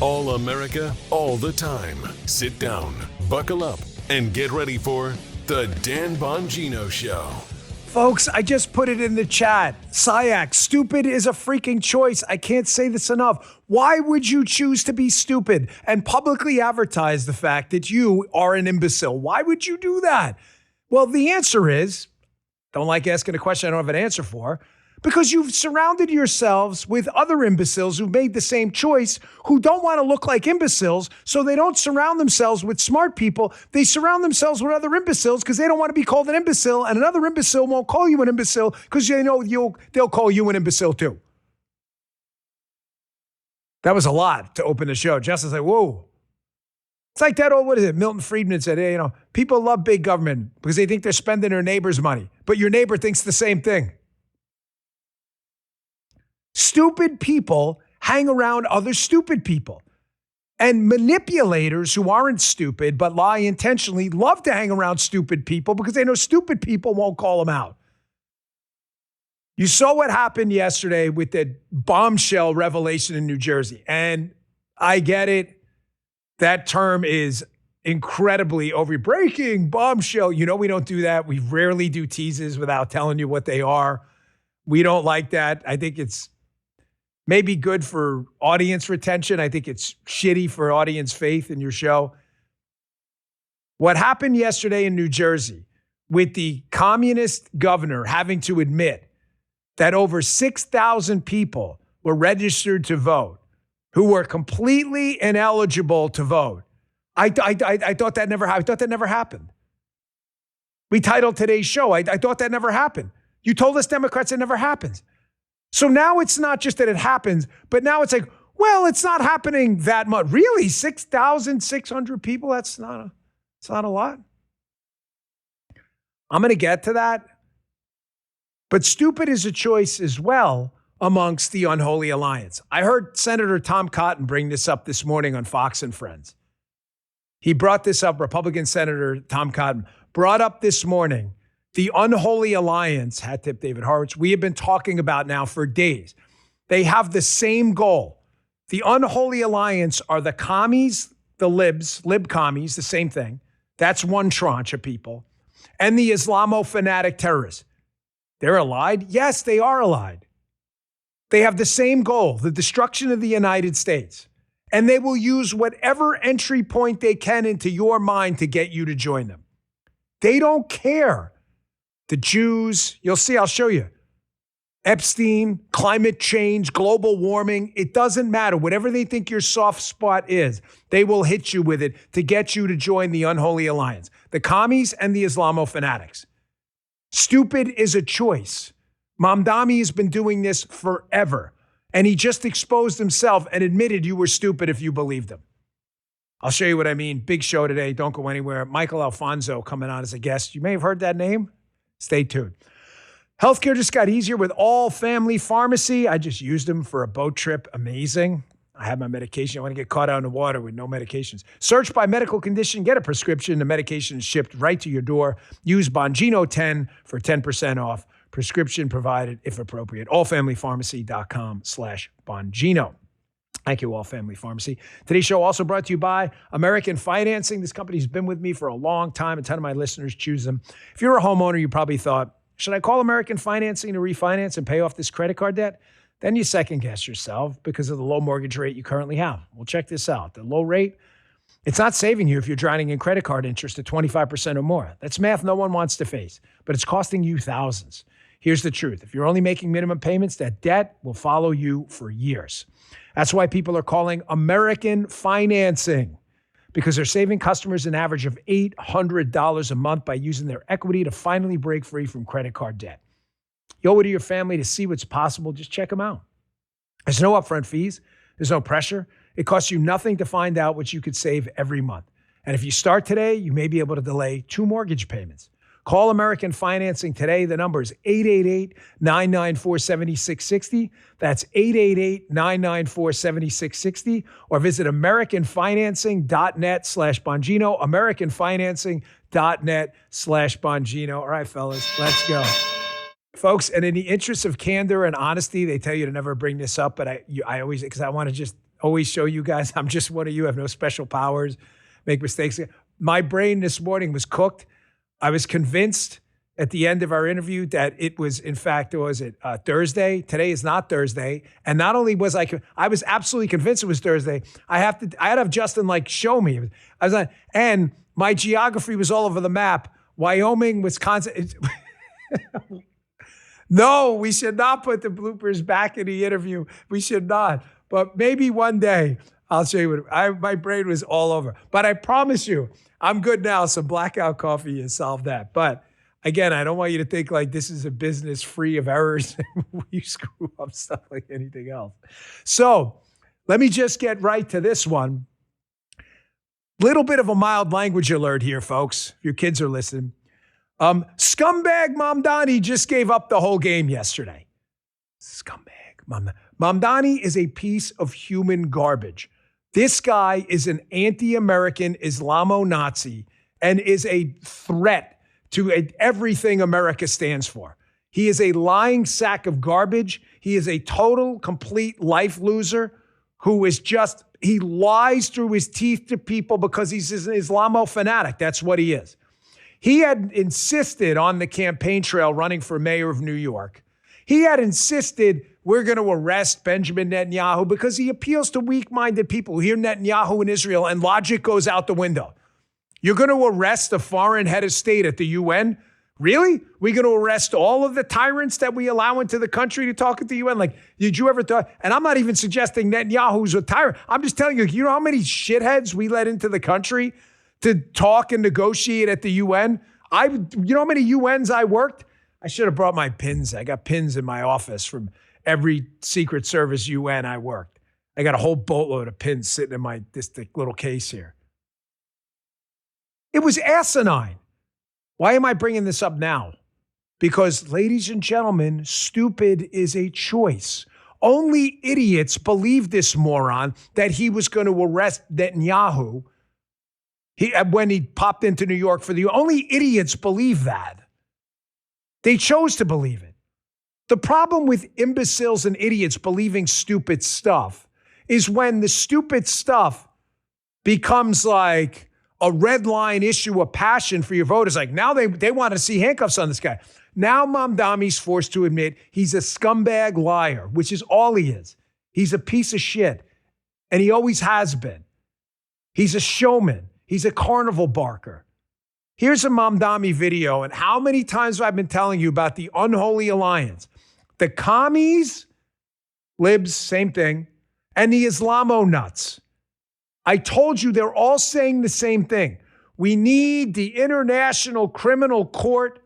All America, all the time. Sit down, buckle up, and get ready for The Dan Bongino Show. Folks, I just put it in the chat. Sayak, stupid is a freaking choice. I can't say this enough. Why would you choose to be stupid and publicly advertise the fact that you are an imbecile? Why would you do that? Well, the answer is, don't like asking a question I don't have an answer for, because you've surrounded yourselves with other imbeciles who made the same choice, who don't want to look like imbeciles, so they don't surround themselves with smart people. They surround themselves with other imbeciles because they don't want to be called an imbecile, and another imbecile won't call you an imbecile because they know they'll call you an imbecile too. That was a lot to open the show. Justin's like, whoa. It's like that old, what is it? Milton Friedman said, hey, people love big government because they think they're spending their neighbor's money, but your neighbor thinks the same thing. Stupid people hang around other stupid people. And manipulators who aren't stupid but lie intentionally love to hang around stupid people because they know stupid people won't call them out. You saw what happened yesterday with the bombshell revelation in New Jersey. And I get it. That term is incredibly overbreaking. Bombshell. We don't do that. We rarely do teases without telling you what they are. We don't like that. I think it's maybe good for audience retention. I think it's shitty for audience faith in your show. What happened yesterday in New Jersey with the communist governor having to admit that over 6,000 people were registered to vote who were completely ineligible to vote. I thought that never happened. I thought that never happened. We titled today's show, I thought that never happened. You told us Democrats it never happens. So now it's not just that it happens, but now it's like, well, it's not happening that much. Really? 6,600 people? It's not a lot. I'm going to get to that. But stupid is a choice as well amongst the unholy alliance. I heard Senator Tom Cotton bring this up this morning on Fox and Friends. He brought this up, Republican Senator Tom Cotton brought up this morning the unholy alliance, hat tip David Horowitz, we have been talking about now for days. They have the same goal. The unholy alliance are the commies, the lib commies, the same thing. That's one tranche of people. And the Islamo-fanatic terrorists. They're allied? Yes, they are allied. They have the same goal, the destruction of the United States. And they will use whatever entry point they can into your mind to get you to join them. They don't care. The Jews, you'll see, I'll show you. Epstein, climate change, global warming, it doesn't matter. Whatever they think your soft spot is, they will hit you with it to get you to join the unholy alliance. The commies and the Islamo-fanatics. Stupid is a choice. Mamdani has been doing this forever. And he just exposed himself and admitted you were stupid if you believed him. I'll show you what I mean. Big show today. Don't go anywhere. Michael Alfonso coming on as a guest. You may have heard that name. Stay tuned. Healthcare just got easier with All Family Pharmacy. I just used them for a boat trip. Amazing. I have my medication. I want to get caught out in the water with no medications. Search by medical condition. Get a prescription. The medication is shipped right to your door. Use Bongino 10 for 10% off. Prescription provided if appropriate. allfamilypharmacy.com/Bongino. Thank you, All Family Pharmacy. Today's show also brought to you by American Financing. This company's been with me for a long time. A ton of my listeners choose them. If you're a homeowner, you probably thought, should I call American Financing to refinance and pay off this credit card debt? Then you second guess yourself because of the low mortgage rate you currently have. Well, check this out. The low rate, it's not saving you if you're drowning in credit card interest at 25% or more. That's math no one wants to face, but it's costing you thousands. Here's the truth. If you're only making minimum payments, that debt will follow you for years. That's why people are calling American Financing, because they're saving customers an average of $800 a month by using their equity to finally break free from credit card debt. You owe it to your family to see what's possible. Just check them out. There's no upfront fees. There's no pressure. It costs you nothing to find out what you could save every month. And if you start today, you may be able to delay 2 mortgage payments. Call American Financing today. The number is 888-994-7660. That's 888-994-7660. Or visit AmericanFinancing.net/Bongino. AmericanFinancing.net/Bongino. All right, fellas, let's go. Folks, and in the interest of candor and honesty, they tell you to never bring this up, but I always, because I want to just always show you guys I'm just one of you. I have no special powers, make mistakes. My brain this morning was cooked. I was convinced at the end of our interview that it was, in fact, Thursday? Today is not Thursday. And not only was I was absolutely convinced it was Thursday. I had to have Justin show me. I was like, and my geography was all over the map. Wyoming, Wisconsin. No, we should not put the bloopers back in the interview. We should not. But maybe one day I'll show you my brain was all over. But I promise you, I'm good now. Some blackout coffee has solved that. But again, I don't want you to think this is a business free of errors. We screw up stuff like anything else. So let me just get right to this one. Little bit of a mild language alert here, folks. If your kids are listening. Scumbag Mamdani just gave up the whole game yesterday. Scumbag Mamdani is a piece of human garbage. This guy is an anti-American Islamo-Nazi and is a threat to everything America stands for. He is a lying sack of garbage. He is a total, complete life loser who is he lies through his teeth to people because he's an Islamo fanatic. That's what he is. He had insisted on the campaign trail running for mayor of New York. He had insisted we're going to arrest Benjamin Netanyahu because he appeals to weak-minded people who hear Netanyahu in Israel and logic goes out the window. You're going to arrest a foreign head of state at the UN? Really? We're going to arrest all of the tyrants that we allow into the country to talk at the UN? Did you ever thought? And I'm not even suggesting Netanyahu's a tyrant. I'm just telling you know how many shitheads we let into the country to talk and negotiate at the UN? You know how many UNs I worked? I should have brought my pins. I got pins in my office from every Secret Service UN I worked. I got a whole boatload of pins sitting in this little case here. It was asinine. Why am I bringing this up now? Because, ladies and gentlemen, stupid is a choice. Only idiots believe this moron that he was going to arrest Netanyahu when he popped into New York only idiots believe that. They chose to believe it. The problem with imbeciles and idiots believing stupid stuff is when the stupid stuff becomes like a red line issue of passion for your voters. Now they want to see handcuffs on this guy. Now Mamdani's forced to admit he's a scumbag liar, which is all he is. He's a piece of shit, and he always has been. He's a showman. He's a carnival barker. Here's a Mamdani video, and how many times have I been telling you about the unholy alliance? The commies, libs, same thing, and the Islamo nuts. I told you they're all saying the same thing. We need the International Criminal Court.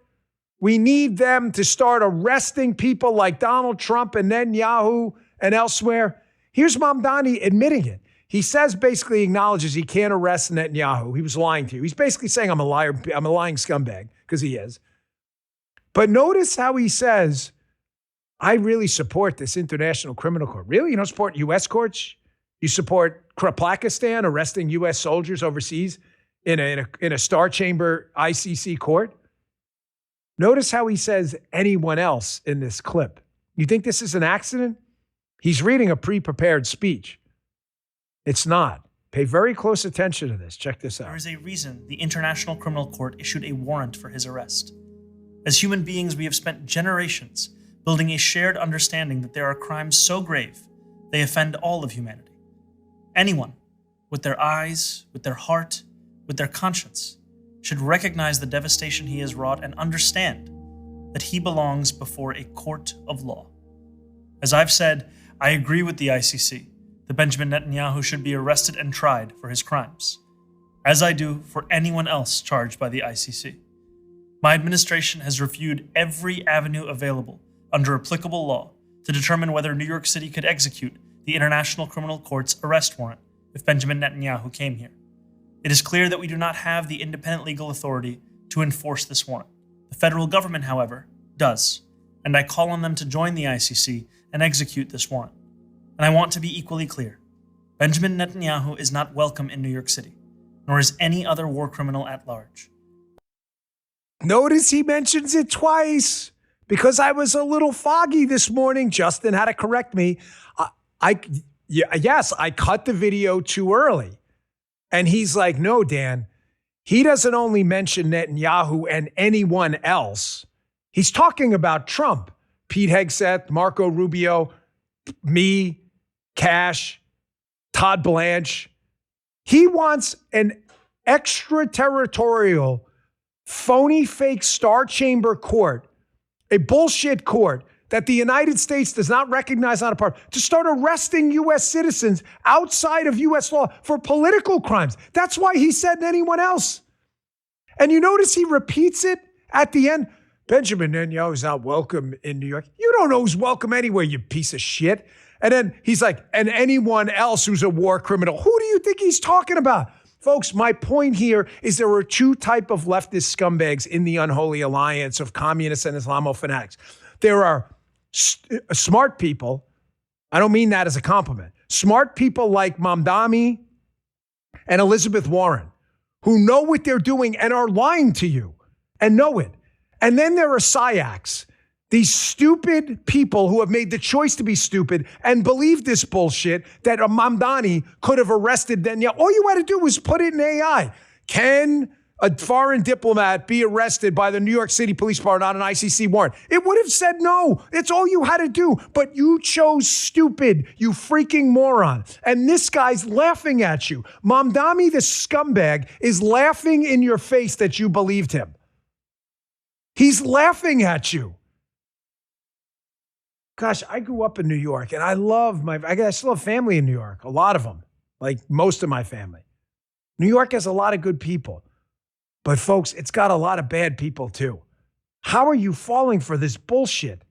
We need them to start arresting people like Donald Trump and Netanyahu and elsewhere. Here's Mamdani admitting it. He says, basically acknowledges he can't arrest Netanyahu. He was lying to you. He's basically saying I'm a liar. I'm a lying scumbag, because he is. But notice how he says, I really support this International Criminal Court. Really? You don't support U.S. courts? You support Pakistan arresting U.S. soldiers overseas in a Star Chamber ICC court? Notice how he says anyone else in this clip. You think this is an accident? He's reading a pre-prepared speech. It's not. Pay very close attention to this. Check this out. There is a reason the International Criminal Court issued a warrant for his arrest. As human beings, we have spent generations building a shared understanding that there are crimes so grave they offend all of humanity. Anyone, with their eyes, with their heart, with their conscience, should recognize the devastation he has wrought and understand that he belongs before a court of law. As I've said, I agree with the ICC that Benjamin Netanyahu should be arrested and tried for his crimes, as I do for anyone else charged by the ICC. My administration has reviewed every avenue available under applicable law to determine whether New York City could execute the International Criminal Court's arrest warrant if Benjamin Netanyahu came here. It is clear that we do not have the independent legal authority to enforce this warrant. The federal government, however, does, and I call on them to join the ICC and execute this warrant. And I want to be equally clear. Benjamin Netanyahu is not welcome in New York City, nor is any other war criminal at large. Notice he mentions it twice. Because I was a little foggy this morning. Justin had to correct me. Yeah, yes, I cut the video too early. And he's like, no, Dan, he doesn't only mention Netanyahu and anyone else. He's talking about Trump, Pete Hegseth, Marco Rubio, me, Cash, Todd Blanche. He wants an extraterritorial, phony, fake star chamber court, a bullshit court that the United States does not recognize on a part, to start arresting U.S. citizens outside of U.S. law for political crimes. That's why he said anyone else. And you notice he repeats it at the end. Benjamin Netanyahu is not welcome in New York. You don't know who's welcome anywhere, you piece of shit. And then he's like, and anyone else who's a war criminal. Who do you think he's talking about? Folks, my point here is there are two types of leftist scumbags in the unholy alliance of communists and Islamo-fanatics. There are smart people. I don't mean that as a compliment. Smart people like Mamdani and Elizabeth Warren who know what they're doing and are lying to you and know it. And then there are SIACs, these stupid people who have made the choice to be stupid and believe this bullshit that a Mamdani could have arrested Netanyahu. All you had to do was put it in AI. Can a foreign diplomat be arrested by the New York City Police Department on an ICC warrant? It would have said no. It's all you had to do. But you chose stupid, you freaking moron. And this guy's laughing at you. Mamdani, the scumbag, is laughing in your face that you believed him. He's laughing at you. Gosh, I grew up in New York, and I still have family in New York, a lot of them, like most of my family. New York has a lot of good people. But folks, it's got a lot of bad people too. How are you falling for this bullshit?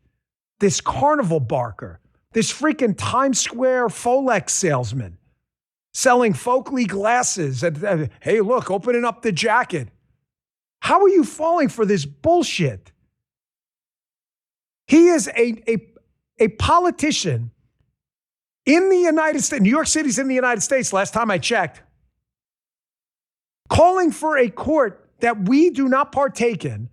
This carnival barker, this freaking Times Square Folex salesman selling Folkley glasses. And, hey, look, opening up the jacket. How are you falling for this bullshit? He is a politician in the United States. New York City's in the United States, last time I checked, calling for a court that we do not partake in,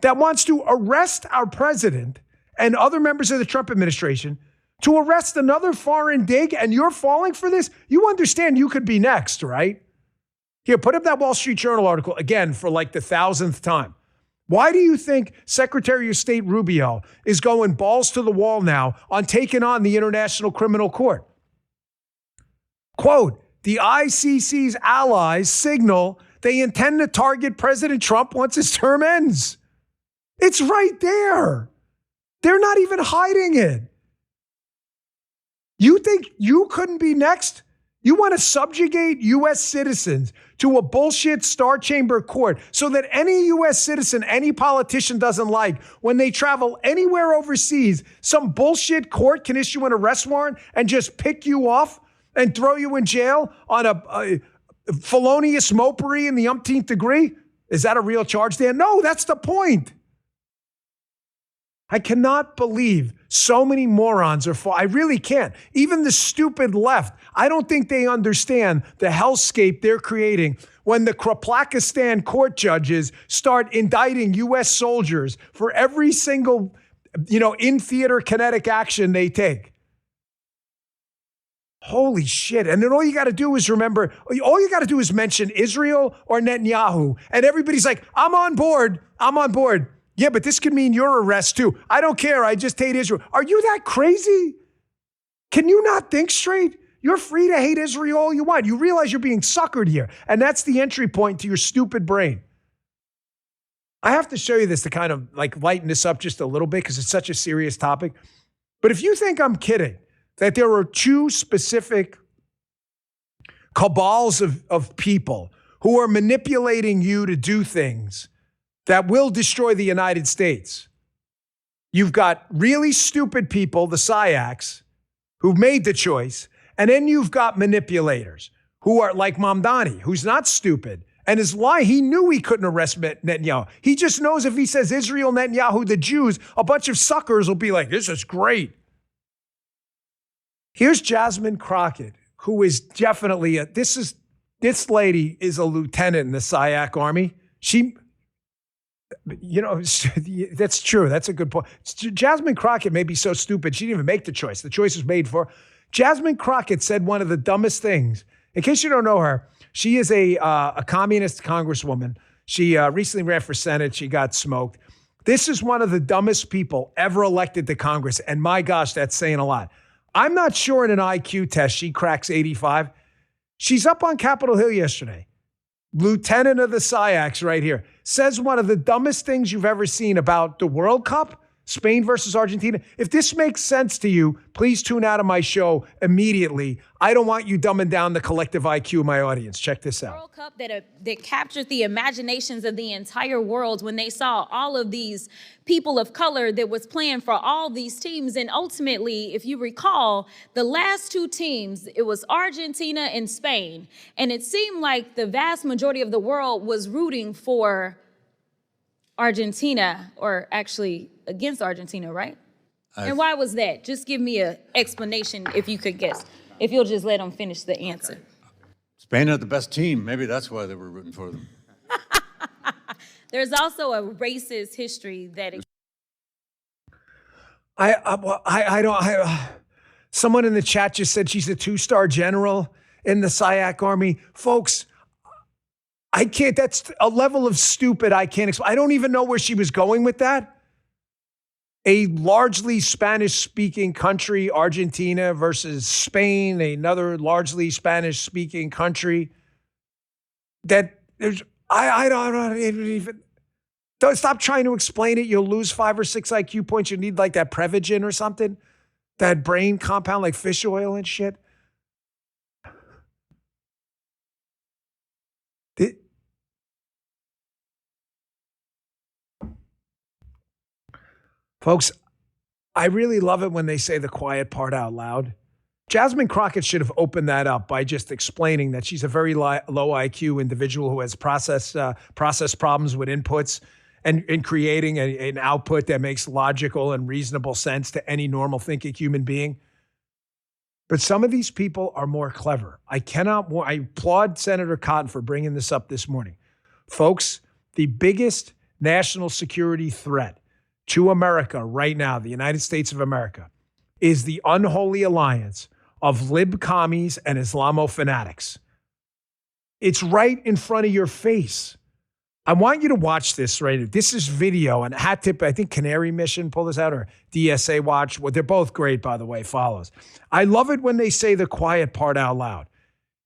that wants to arrest our president and other members of the Trump administration, to arrest another foreign dig, and you're falling for this? You understand you could be next, right? Here, put up that Wall Street Journal article again for like the 1,000th time. Why do you think Secretary of State Rubio is going balls to the wall now on taking on the International Criminal Court? Quote, the ICC's allies signal they intend to target President Trump once his term ends. It's right there. They're not even hiding it. You think you couldn't be next? You want to subjugate U.S. citizens to a bullshit star chamber court so that any U.S. citizen, any politician doesn't like, when they travel anywhere overseas, some bullshit court can issue an arrest warrant and just pick you off and throw you in jail on a felonious mopery in the umpteenth degree? Is that a real charge, Dan? No, that's the point. I cannot believe so many morons are I really can't. Even the stupid left, I don't think they understand the hellscape they're creating when the Kraplakistan court judges start indicting U.S. soldiers for every single, in-theater kinetic action they take. Holy shit. And then all you got to do is remember, all you got to do is mention Israel or Netanyahu. And everybody's like, I'm on board. Yeah, but this could mean your arrest too. I don't care. I just hate Israel. Are you that crazy? Can you not think straight? You're free to hate Israel all you want. You realize you're being suckered here. And that's the entry point to your stupid brain. I have to show you this to kind of like lighten this up just a little bit because it's such a serious topic. But if you think I'm kidding, that there are two specific cabals of people who are manipulating you to do things that will destroy the United States. You've got really stupid people, the SIACs, who made the choice, and then you've got manipulators who are like Mamdani, who's not stupid, and is lying. He knew he couldn't arrest Netanyahu. He just knows if he says Israel, Netanyahu, the Jews, a bunch of suckers will be like, this is great. Here's Jasmine Crockett, who is definitely this lady is a lieutenant in the SIAC army. That's true. That's a good point. Jasmine Crockett may be so stupid, she didn't even make the choice. The choice was made for her. Jasmine Crockett said one of the dumbest things. In case you don't know her, she is a communist congresswoman. She recently ran for Senate. She got smoked. This is one of the dumbest people ever elected to Congress. And my gosh, that's saying a lot. I'm not sure in an IQ test she cracks 85. She's up on Capitol Hill yesterday. Lieutenant of the SIACs right here. Says one of the dumbest things you've ever seen about the World Cup, Spain versus Argentina. If this makes sense to you, please tune out of my show immediately. I don't want you dumbing down the collective IQ of my audience. Check this out. World Cup that captured the imaginations of the entire world when they saw all of these people of color that was playing for all these teams. And ultimately, if you recall, the last two teams, it was Argentina and Spain. And it seemed like the vast majority of the world was rooting for Argentina, or actually against Argentina, right? And why was that? Just give me an explanation if you could guess, if you'll just let them finish the answer. Okay. Spain had the best team. Maybe that's why they were rooting for them. There's also a racist history that. Someone in the chat just said she's a 2-star general in the SIAC Army. Folks, I can't, that's a level of stupid I can't explain. I don't even know where she was going with that. A largely Spanish-speaking country, Argentina versus Spain, another largely Spanish-speaking country. That there's, I don't even, don't stop trying to explain it. You'll lose 5 or 6 IQ points. You need like that Prevagen or something, that brain compound like fish oil and shit. Folks, I really love it when they say the quiet part out loud. Jasmine Crockett should have opened that up by just explaining that she's a very low IQ individual who has process problems with inputs and creating an output that makes logical and reasonable sense to any normal thinking human being. But some of these people are more clever. I applaud Senator Cotton for bringing this up this morning. Folks, the biggest national security threat to America right now, the United States of America, is the unholy alliance of lib commies and Islamo fanatics. It's right in front of your face. I want you to watch this right here. This is video, and hat tip, I think Canary Mission pull this out, or DSA Watch. Well, they're both great, by the way, follows. I love it when they say the quiet part out loud.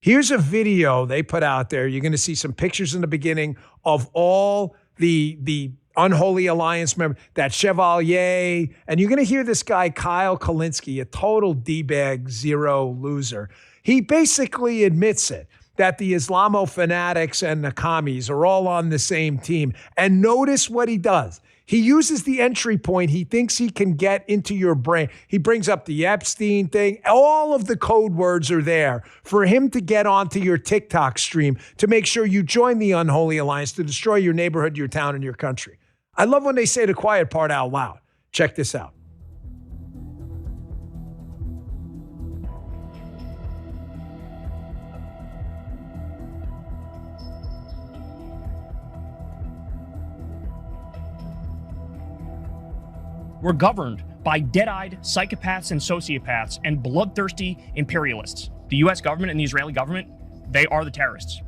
Here's a video they put out there. You're going to see some pictures in the beginning of all the unholy alliance member, that Chevalier, and you're going to hear this guy, Kyle Kalinske, a total D-bag, zero loser. He basically admits it, that the Islamo fanatics and the commies are all on the same team. And notice what he does. He uses the entry point he thinks he can get into your brain. He brings up the Epstein thing. All of the code words are there for him to get onto your TikTok stream to make sure you join the unholy alliance to destroy your neighborhood, your town, and your country. I love when they say the quiet part out loud. Check this out. We're governed by dead-eyed psychopaths and sociopaths and bloodthirsty imperialists. The US government and the Israeli government, they are the terrorists.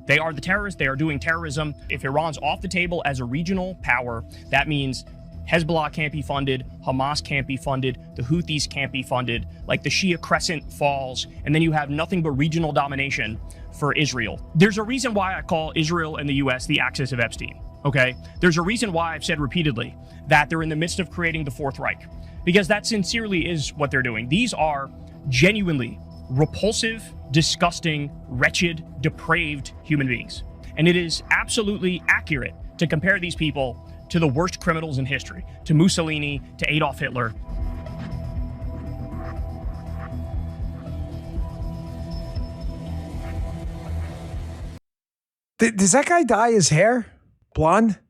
They are the terrorists. They are doing terrorism. If Iran's off the table as a regional power, that means Hezbollah can't be funded, Hamas can't be funded, the Houthis can't be funded, like the Shia Crescent falls, and then you have nothing but regional domination for Israel. There's a reason why I call Israel and the US the axis of Epstein, okay? There's a reason why I've said repeatedly that they're in the midst of creating the Fourth Reich, because that sincerely is what they're doing. These are genuinely repulsive, disgusting, wretched, depraved human beings. And it is absolutely accurate to compare these people to the worst criminals in history, to Mussolini, to Adolf Hitler. Does that guy dye his hair blonde?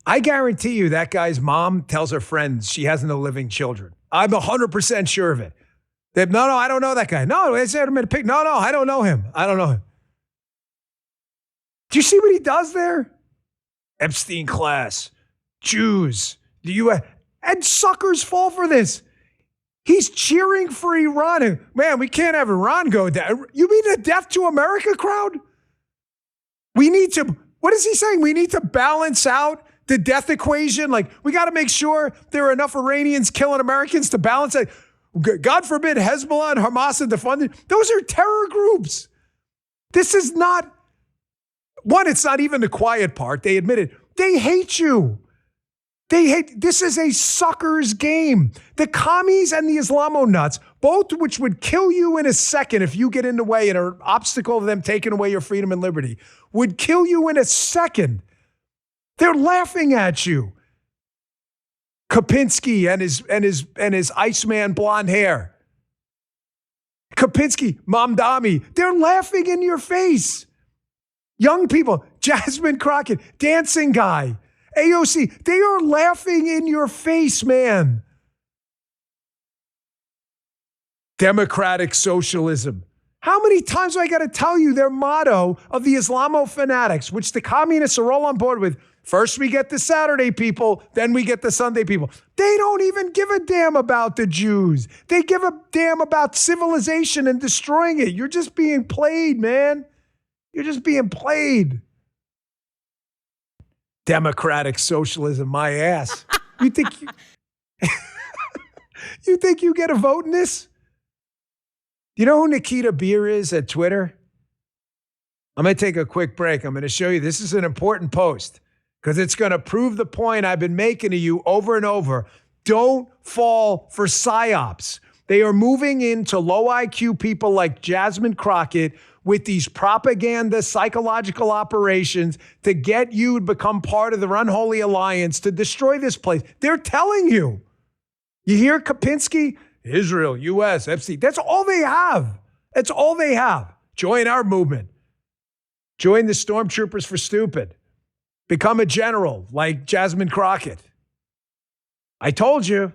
I guarantee you that guy's mom tells her friends she has no living children. I'm 100% sure of it. No, I don't know that guy. No, I said him in a pic. No, I don't know him. I don't know him. Do you see what he does there? Epstein class, Jews, the U.S., and suckers fall for this. He's cheering for Iran. And, man, we can't have Iran go down. You mean a death to America crowd? We need to, what is he saying? We need to balance out the death equation. Like, we got to make sure there are enough Iranians killing Americans to balance it. God forbid Hezbollah and Hamas and defunding. Those are terror groups. This is not, one, it's not even the quiet part. They admit it. They hate you. This is a sucker's game. The commies and the Islamo-nuts, both which would kill you in a second if you get in the way and are an obstacle to them taking away your freedom and liberty, would kill you in a second. They're laughing at you. Kopinski and his Iceman blonde hair. Kopinski, Mamdani, they're laughing in your face. Young people, Jasmine Crockett, dancing guy. AOC, they are laughing in your face, man. Democratic socialism. How many times do I got to tell you their motto of the Islamo fanatics, which the communists are all on board with? First we get the Saturday people, then we get the Sunday people. They don't even give a damn about the Jews. They give a damn about civilization and destroying it. You're just being played, man. You're just being played. Democratic socialism, my ass. You think you think you get a vote in this? You know who Nikita Beer is at Twitter? I'm going to take a quick break. I'm going to show you. This is an important post because it's going to prove the point I've been making to you over and over. Don't fall for psyops. They are moving into low IQ people like Jasmine Crockett with these propaganda psychological operations to get you to become part of the unholy alliance to destroy this place. They're telling you. You hear Kopinski? Israel, U.S., FC. That's all they have. That's all they have. Join our movement. Join the Stormtroopers for Stupid. Become a general like Jasmine Crockett. I told you,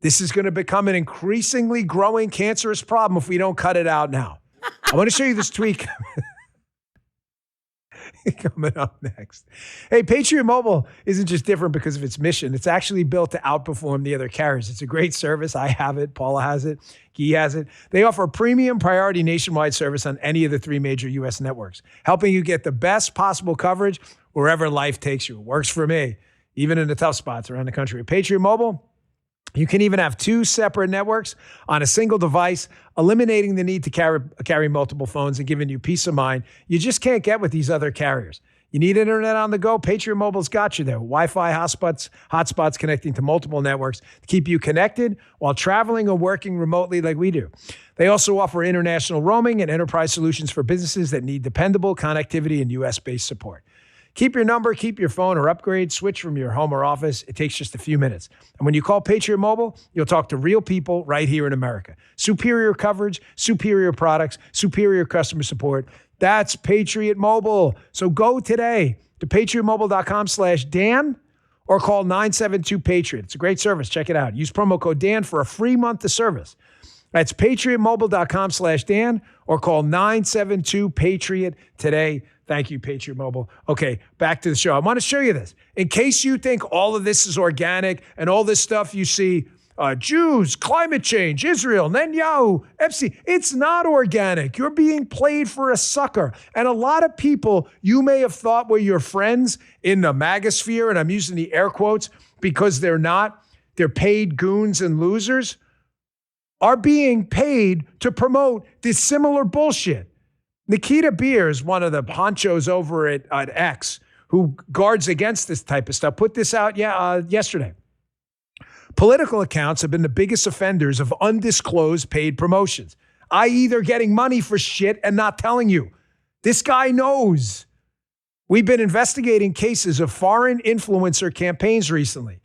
this is going to become an increasingly growing cancerous problem if we don't cut it out now. I want to show you this tweet coming up next. Hey, Patriot Mobile isn't just different because of its mission. It's actually built to outperform the other carriers. It's a great service. I have it. Paula has it. Guy has it. They offer a premium priority nationwide service on any of the 3 major U.S. networks, helping you get the best possible coverage wherever life takes you. It works for me, even in the tough spots around the country. With Patriot Mobile, you can even have 2 separate networks on a single device, eliminating the need to carry multiple phones and giving you peace of mind you just can't get with these other carriers. You need internet on the go? Patriot Mobile's got you there. Wi-Fi hotspots connecting to multiple networks to keep you connected while traveling or working remotely like we do. They also offer international roaming and enterprise solutions for businesses that need dependable connectivity and U.S.-based support. Keep your number, keep your phone, or upgrade, switch from your home or office. It takes just a few minutes. And when you call Patriot Mobile, you'll talk to real people right here in America. Superior coverage, superior products, superior customer support. That's Patriot Mobile. So go today to patriotmobile.com/Dan or call 972-PATRIOT. It's a great service. Check it out. Use promo code Dan for a free month of service. That's patriotmobile.com/Dan or call 972-PATRIOT today. Thank you, Patriot Mobile. Okay, back to the show. I want to show you this. In case you think all of this is organic and all this stuff you see, Jews, climate change, Israel, Netanyahu, FC, it's not organic. You're being played for a sucker. And a lot of people you may have thought were your friends in the magosphere, and I'm using the air quotes because they're not, they're paid goons and losers, are being paid to promote this similar bullshit. Nikita Beer is one of the honchos over at X who guards against this type of stuff. Put this out yesterday. Political accounts have been the biggest offenders of undisclosed paid promotions, i.e. they're getting money for shit and not telling you. This guy knows. We've been investigating cases of foreign influencer campaigns recently.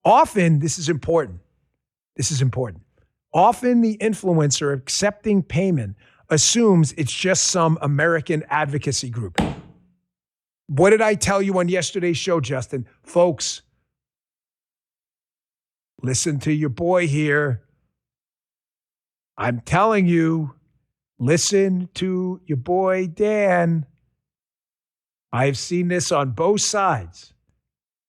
Often, this is important. Often the influencer accepting payment assumes it's just some American advocacy group. What did I tell you on yesterday's show, Justin? Folks, listen to your boy here. I'm telling you, listen to your boy, Dan. I've seen this on both sides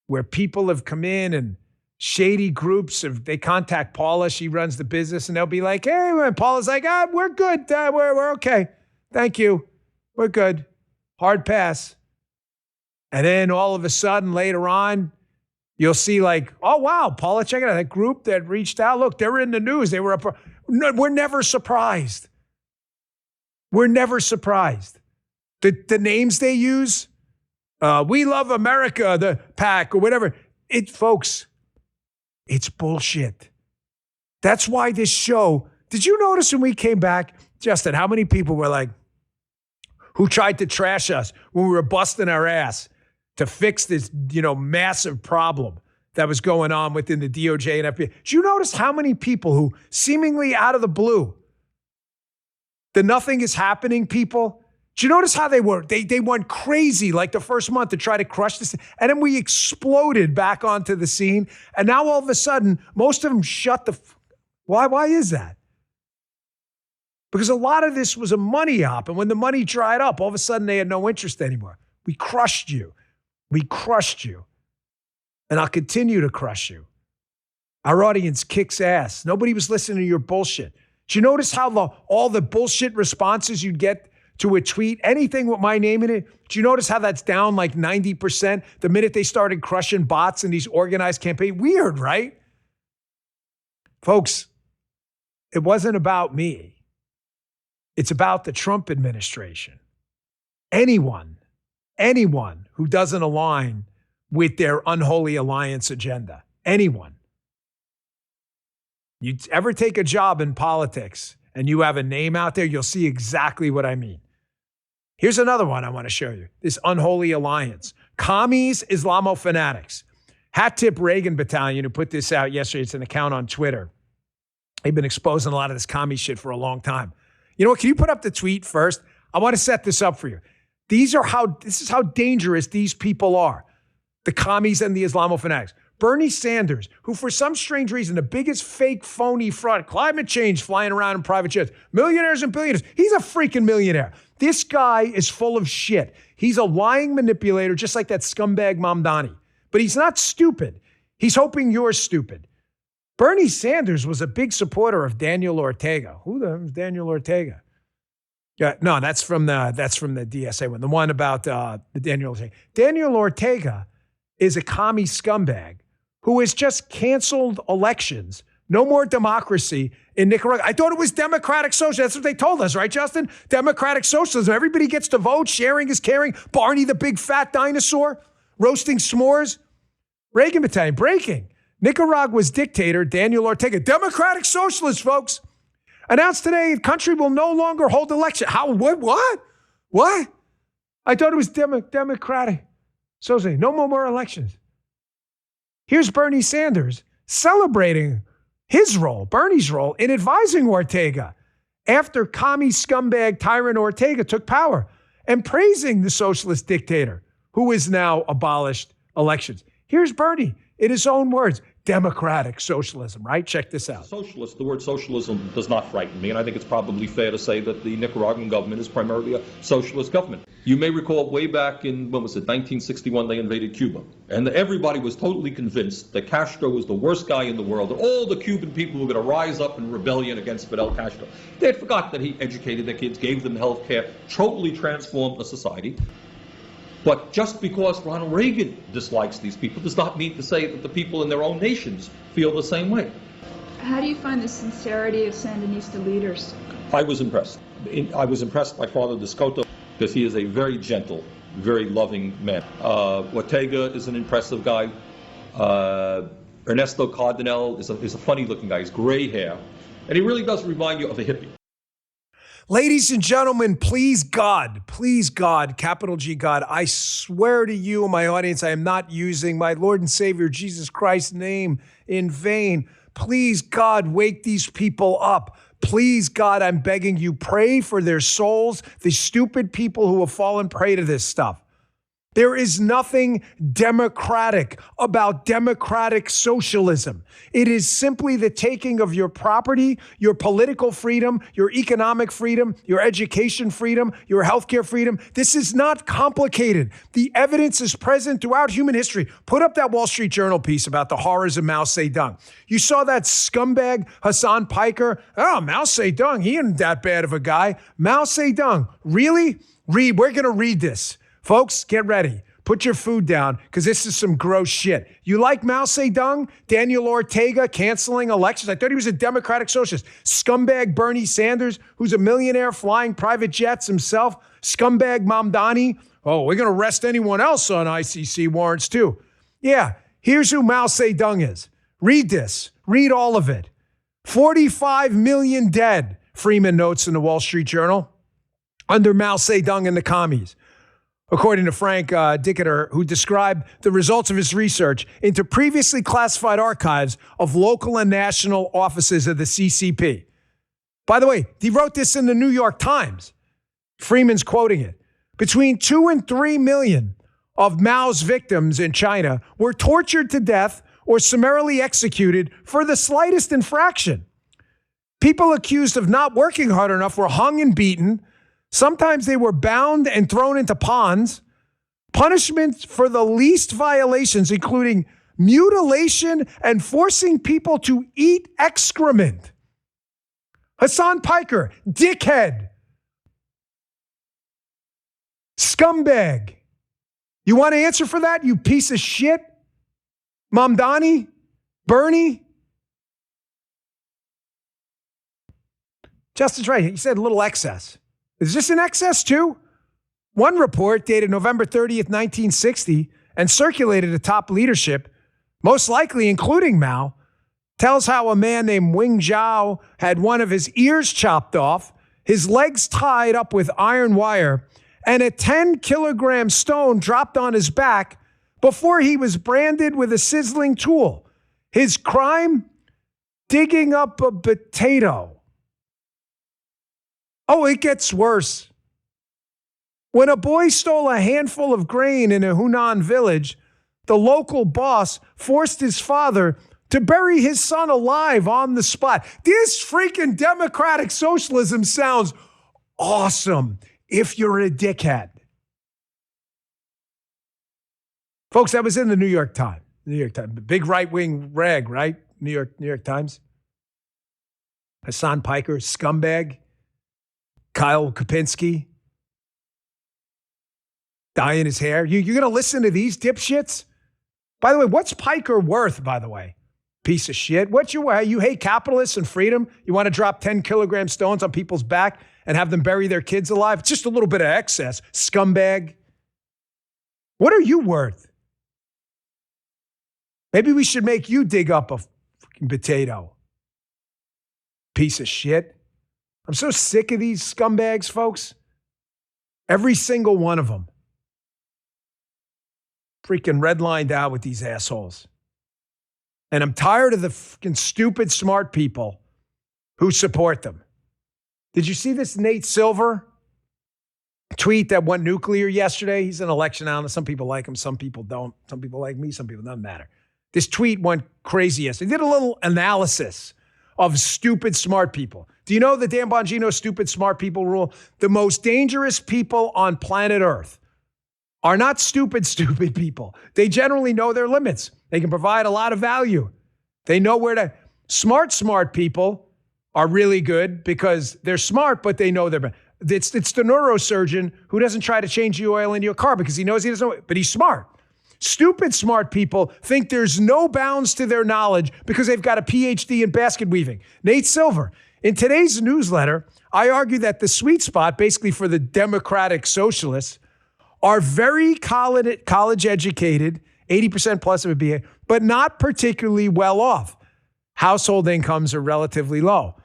where people have come in and shady groups they contact Paula. She runs the business, and they'll be like, hey, and Paula's like, we're good. We're okay. Thank you. We're good. Hard pass. And then all of a sudden later on, you'll see like, oh, wow, Paula, check it out. That group that reached out, look, they were in the news. They were up. No, we're never surprised. We're never surprised. The names they use, We Love America, the PAC or whatever. Folks, it's bullshit. That's why this show, did you notice when we came back, Justin, how many people were like, who tried to trash us when we were busting our ass to fix this, massive problem that was going on within the DOJ and FBI? Did you notice how many people who seemingly out of the blue, the nothing is happening people, did you notice how they were? They went crazy like the first month to try to crush this. And then we exploded back onto the scene. And now all of a sudden, most of them shut the... Why is that? Because a lot of this was a money op. And when the money dried up, all of a sudden they had no interest anymore. We crushed you. We crushed you. And I'll continue to crush you. Our audience kicks ass. Nobody was listening to your bullshit. Did you notice how all the bullshit responses you'd get to a tweet, anything with my name in it? Do you notice how that's down like 90% the minute they started crushing bots in these organized campaigns? Weird, right? Folks, it wasn't about me. It's about the Trump administration. Anyone who doesn't align with their unholy alliance agenda, anyone. You ever take a job in politics and you have a name out there, you'll see exactly what I mean. Here's another one I want to show you. This unholy alliance. Commies, Islamo-fanatics. Hat tip Reagan Battalion, who put this out yesterday. It's an account on Twitter. They've been exposing a lot of this commie shit for a long time. You know what? Can you put up the tweet first? I want to set this up for you. This is how dangerous these people are. The commies and the Islamo-fanatics. Bernie Sanders, who for some strange reason, the biggest fake phony front, climate change, flying around in private jets, millionaires and billionaires. He's a freaking millionaire. This guy is full of shit. He's a lying manipulator, just like that scumbag Mamdani. But he's not stupid. He's hoping you're stupid. Bernie Sanders was a big supporter of Daniel Ortega. Who the hell is Daniel Ortega? Yeah, no, that's from the DSA one. The one about the Daniel Ortega. Daniel Ortega is a commie scumbag who has just canceled elections. No more democracy in Nicaragua. I thought it was democratic socialism. That's what they told us, right, Justin? Democratic socialism. Everybody gets to vote. Sharing is caring. Barney the big fat dinosaur roasting s'mores. Reagan Battalion breaking. Nicaragua's dictator, Daniel Ortega, democratic socialist, folks, announced today the country will no longer hold election. How? What? I thought it was democratic socialism. No more elections. Here's Bernie Sanders celebrating Bernie's role in advising Ortega after commie scumbag tyrant Ortega took power and praising the socialist dictator who has now abolished elections. Here's Bernie in his own words. Democratic socialism, right? Check this out. Socialist, the word socialism does not frighten me, and I think it's probably fair to say that the Nicaraguan government is primarily a socialist government. You may recall way back in, 1961, they invaded Cuba, and everybody was totally convinced that Castro was the worst guy in the world, that all the Cuban people were going to rise up in rebellion against Fidel Castro. They had forgot that he educated their kids, gave them health care, totally transformed the society. But just because Ronald Reagan dislikes these people does not mean to say that the people in their own nations feel the same way. How do you find the sincerity of Sandinista leaders? I was impressed. I was impressed by Father Descoto because he is a very gentle, very loving man. Ortega is an impressive guy. Ernesto Cardenal is a funny-looking guy. He's gray hair. And he really does remind you of a hippie. Ladies and gentlemen, please God, capital G God, I swear to you and my audience, I am not using my Lord and Savior Jesus Christ's name in vain. Please God, wake these people up. Please God, I'm begging you, pray for their souls, the stupid people who have fallen prey to this stuff. There is nothing democratic about democratic socialism. It is simply the taking of your property, your political freedom, your economic freedom, your education freedom, your healthcare freedom. This is not complicated. The evidence is present throughout human history. Put up that Wall Street Journal piece about the horrors of Mao Zedong. You saw that scumbag Hassan Piker. Oh, Mao Zedong, he isn't that bad of a guy. Mao Zedong, really? We're going to read this. Folks, get ready. Put your food down because this is some gross shit. You like Mao Zedong? Daniel Ortega canceling elections? I thought he was a democratic socialist. Scumbag Bernie Sanders, who's a millionaire flying private jets himself. Scumbag Mamdani. Oh, we're going to arrest anyone else on ICC warrants too. Yeah, here's who Mao Zedong is. Read this. Read all of it. 45 million dead, Freeman notes in the Wall Street Journal, under Mao Zedong and the commies. According to Frank Dicketer, who described the results of his research into previously classified archives of local and national offices of the CCP. By the way, he wrote this in the New York Times. Freeman's quoting it. Between 2 and 3 million of Mao's victims in China were tortured to death or summarily executed for the slightest infraction. People accused of not working hard enough were hung and beaten. Sometimes they were bound and thrown into ponds. Punishments for the least violations, including mutilation and forcing people to eat excrement. Hassan Piker, dickhead. Scumbag. You want to answer for that, you piece of shit? Mamdani? Bernie? Justin's right. He said a little excess. Is this an excess too? One report dated November 30th, 1960, and circulated to top leadership, most likely including Mao, tells how a man named Wing Zhao had one of his ears chopped off, his legs tied up with iron wire, and a 10-kilogram stone dropped on his back before he was branded with a sizzling tool. His crime? Digging up a potato. Oh, it gets worse. When a boy stole a handful of grain in a Hunan village, the local boss forced his father to bury his son alive on the spot. This freaking democratic socialism sounds awesome if you're a dickhead. Folks, that was in the New York Times. New York Times, big right-wing rag, right? New York Times. Hassan Piker, scumbag. Kyle Kopinski, dyeing his hair. You're going to listen to these dipshits? By the way, what's Piker worth, by the way? Piece of shit. You hate capitalists and freedom? You want to drop 10-kilogram stones on people's back and have them bury their kids alive? Just a little bit of excess. Scumbag. What are you worth? Maybe we should make you dig up a freaking potato. Piece of shit. I'm so sick of these scumbags, folks. Every single one of them. Freaking redlined out with these assholes. And I'm tired of the freaking stupid, smart people who support them. Did you see this Nate Silver tweet that went nuclear yesterday? He's an election analyst. Some people like him, some people don't. Some people like me, some people don't matter. This tweet went crazy yesterday. He did a little analysis of stupid, smart people. Do you know the Dan Bongino stupid, smart people rule? The most dangerous people on planet Earth are not stupid people. They generally know their limits. They can provide a lot of value. They know where to. Smart people are really good because they're smart, but they know they're. It's the neurosurgeon who doesn't try to change the oil in your car because he knows he doesn't know, but he's smart. Stupid, smart people think there's no bounds to their knowledge because they've got a PhD in basket weaving. Nate Silver. In today's newsletter, I argue that the sweet spot, basically for the democratic socialists, are very college educated, 80% plus of a BA, but not particularly well off. Household incomes are relatively low.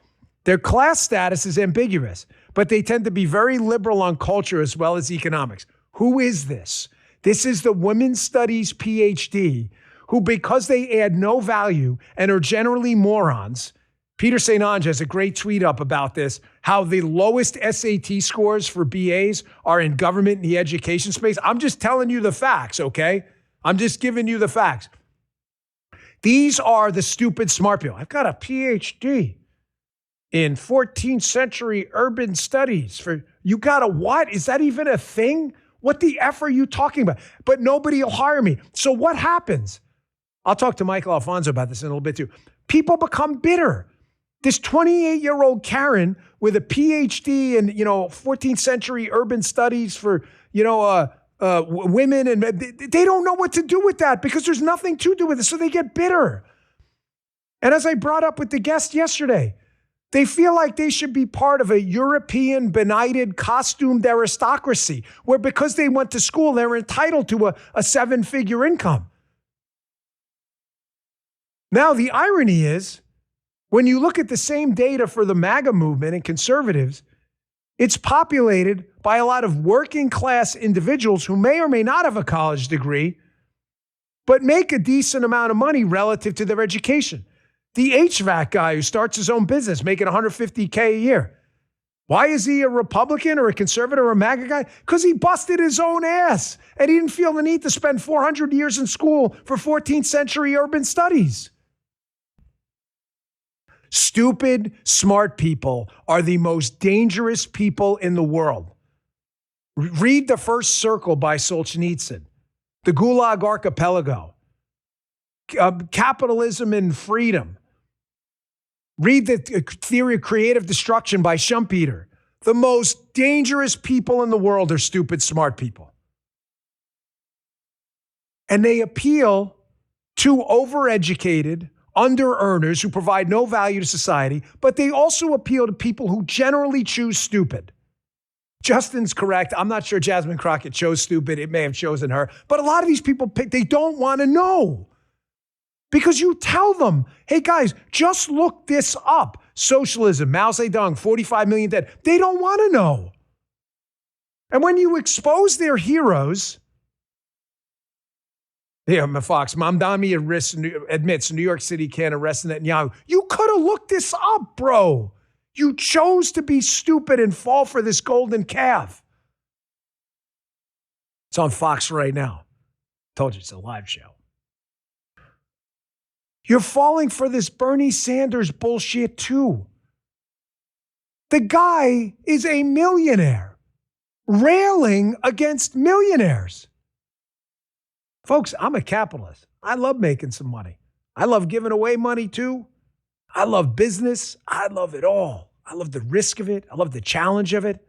Their class status is ambiguous, but they tend to be very liberal on culture as well as economics. Who is this? This is the women's studies PhD who, because they add no value and are generally morons, Peter St. Ange has a great tweet up about this, how the lowest SAT scores for BAs are in government and the education space. I'm just telling you the facts, okay? I'm just giving you the facts. These are the stupid smart people. I've got a PhD in 14th century urban studies. You got a what? Is that even a thing? What the F are you talking about? But nobody will hire me. So what happens? I'll talk to Michael Alfonso about this in a little bit too. People become bitter. This 28-year-old Karen with a PhD in, 14th century urban studies for, women, and they don't know what to do with that because there's nothing to do with it. So they get bitter. And as I brought up with the guest yesterday, they feel like they should be part of a European benighted costumed aristocracy where because they went to school, they're entitled to a seven-figure income. Now, the irony is, when you look at the same data for the MAGA movement and conservatives, it's populated by a lot of working class individuals who may or may not have a college degree, but make a decent amount of money relative to their education. The HVAC guy who starts his own business making $150K a year. Why is he a Republican or a conservative or a MAGA guy? Because he busted his own ass and he didn't feel the need to spend 400 years in school for 14th century urban studies. Stupid, smart people are the most dangerous people in the world. Read The First Circle by Solzhenitsyn, The Gulag Archipelago, Capitalism and Freedom. Read The Theory of Creative Destruction by Schumpeter. The most dangerous people in the world are stupid, smart people. And they appeal to overeducated, under-earners who provide no value to society, but they also appeal to people who generally choose stupid. Justin's correct. I'm not sure Jasmine Crockett chose stupid. It may have chosen her. But a lot of these people, they don't want to know. Because you tell them, hey guys, just look this up. Socialism, Mao Zedong, 45 million dead. They don't want to know. And when you expose their heroes, Fox, Mamdani admits New York City can't arrest Netanyahu. You could have looked this up, bro. You chose to be stupid and fall for this golden calf. It's on Fox right now. Told you it's a live show. You're falling for this Bernie Sanders bullshit too. The guy is a millionaire, railing against millionaires. Folks, I'm a capitalist. I love making some money. I love giving away money too. I love business. I love it all. I love the risk of it. I love the challenge of it.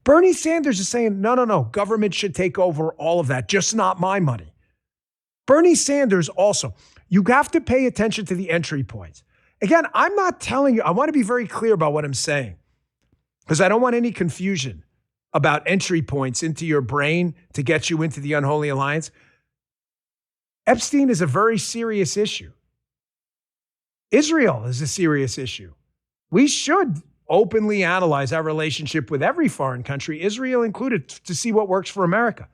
Bernie Sanders is saying, no, government should take over all of that, just not my money. Bernie Sanders also, you have to pay attention to the entry points. Again, I'm not telling you, I want to be very clear about what I'm saying because I don't want any confusion about entry points into your brain to get you into the unholy alliance. Epstein is a very serious issue. Israel is a serious issue. We should openly analyze our relationship with every foreign country, Israel included, to see what works for America.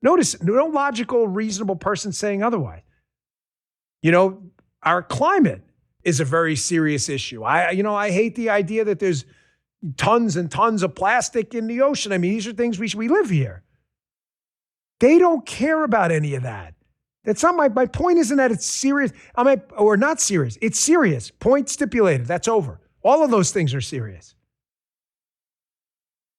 Notice, no logical, reasonable person saying otherwise. Our climate is a very serious issue. I hate the idea that there's tons and tons of plastic in the ocean. I mean, these are things we live here. They don't care about any of that. That's not my point isn't that it's serious. Or not serious. It's serious. Point stipulated. That's over. All of those things are serious.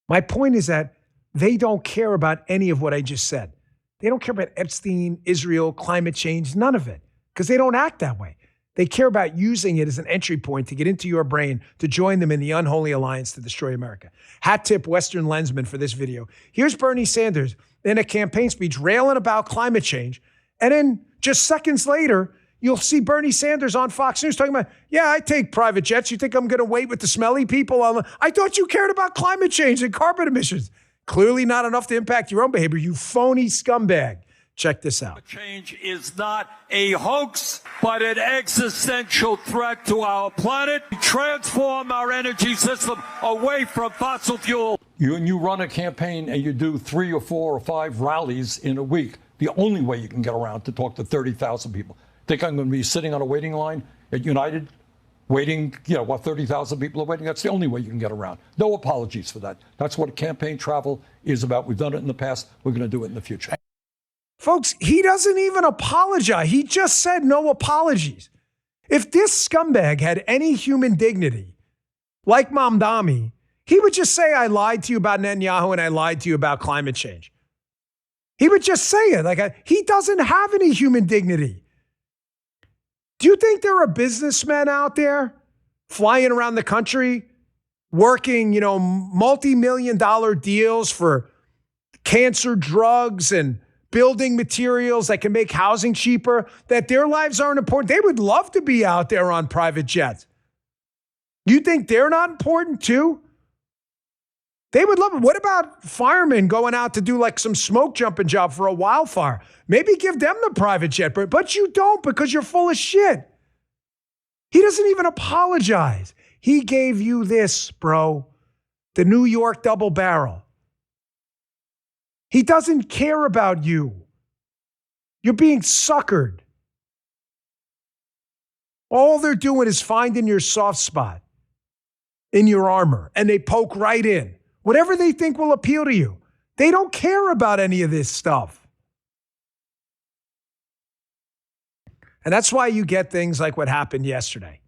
My point is that they don't care about any of what I just said. They don't care about Epstein, Israel, climate change, none of it, because they don't act that way. They care about using it as an entry point to get into your brain to join them in the unholy alliance to destroy America. Hat tip Western Lensman for this video. Here's Bernie Sanders in a campaign speech railing about climate change. And then just seconds later, you'll see Bernie Sanders on Fox News talking about, yeah, I take private jets. You think I'm going to wait with the smelly people? I thought you cared about climate change and carbon emissions. Clearly not enough to impact your own behavior, you phony scumbag. Check this out. Change is not a hoax, but an existential threat to our planet. Transform our energy system away from fossil fuel. You run a campaign and you do 3 or 4 or 5 rallies in a week. The only way you can get around to talk to 30,000 people. Think I'm going to be sitting on a waiting line at United waiting, 30,000 people are waiting. That's the only way you can get around. No apologies for that. That's what campaign travel is about. We've done it in the past. We're going to do it in the future. Folks, he doesn't even apologize. He just said no apologies. If this scumbag had any human dignity, like Mamdani, he would just say, I lied to you about Netanyahu and I lied to you about climate change. He would just say it. He doesn't have any human dignity. Do you think there are businessmen out there flying around the country working, multi-million-dollar deals for cancer drugs and building materials that can make housing cheaper, that their lives aren't important? They would love to be out there on private jets. You think they're not important too? They would love it. What about firemen going out to do like some smoke jumping job for a wildfire? Maybe give them the private jet, but you don't because you're full of shit. He doesn't even apologize. He gave you this, bro, the New York double barrel. He doesn't care about you. You're being suckered. All they're doing is finding your soft spot in your armor, and they poke right in. Whatever they think will appeal to you. They don't care about any of this stuff. And that's why you get things like what happened yesterday.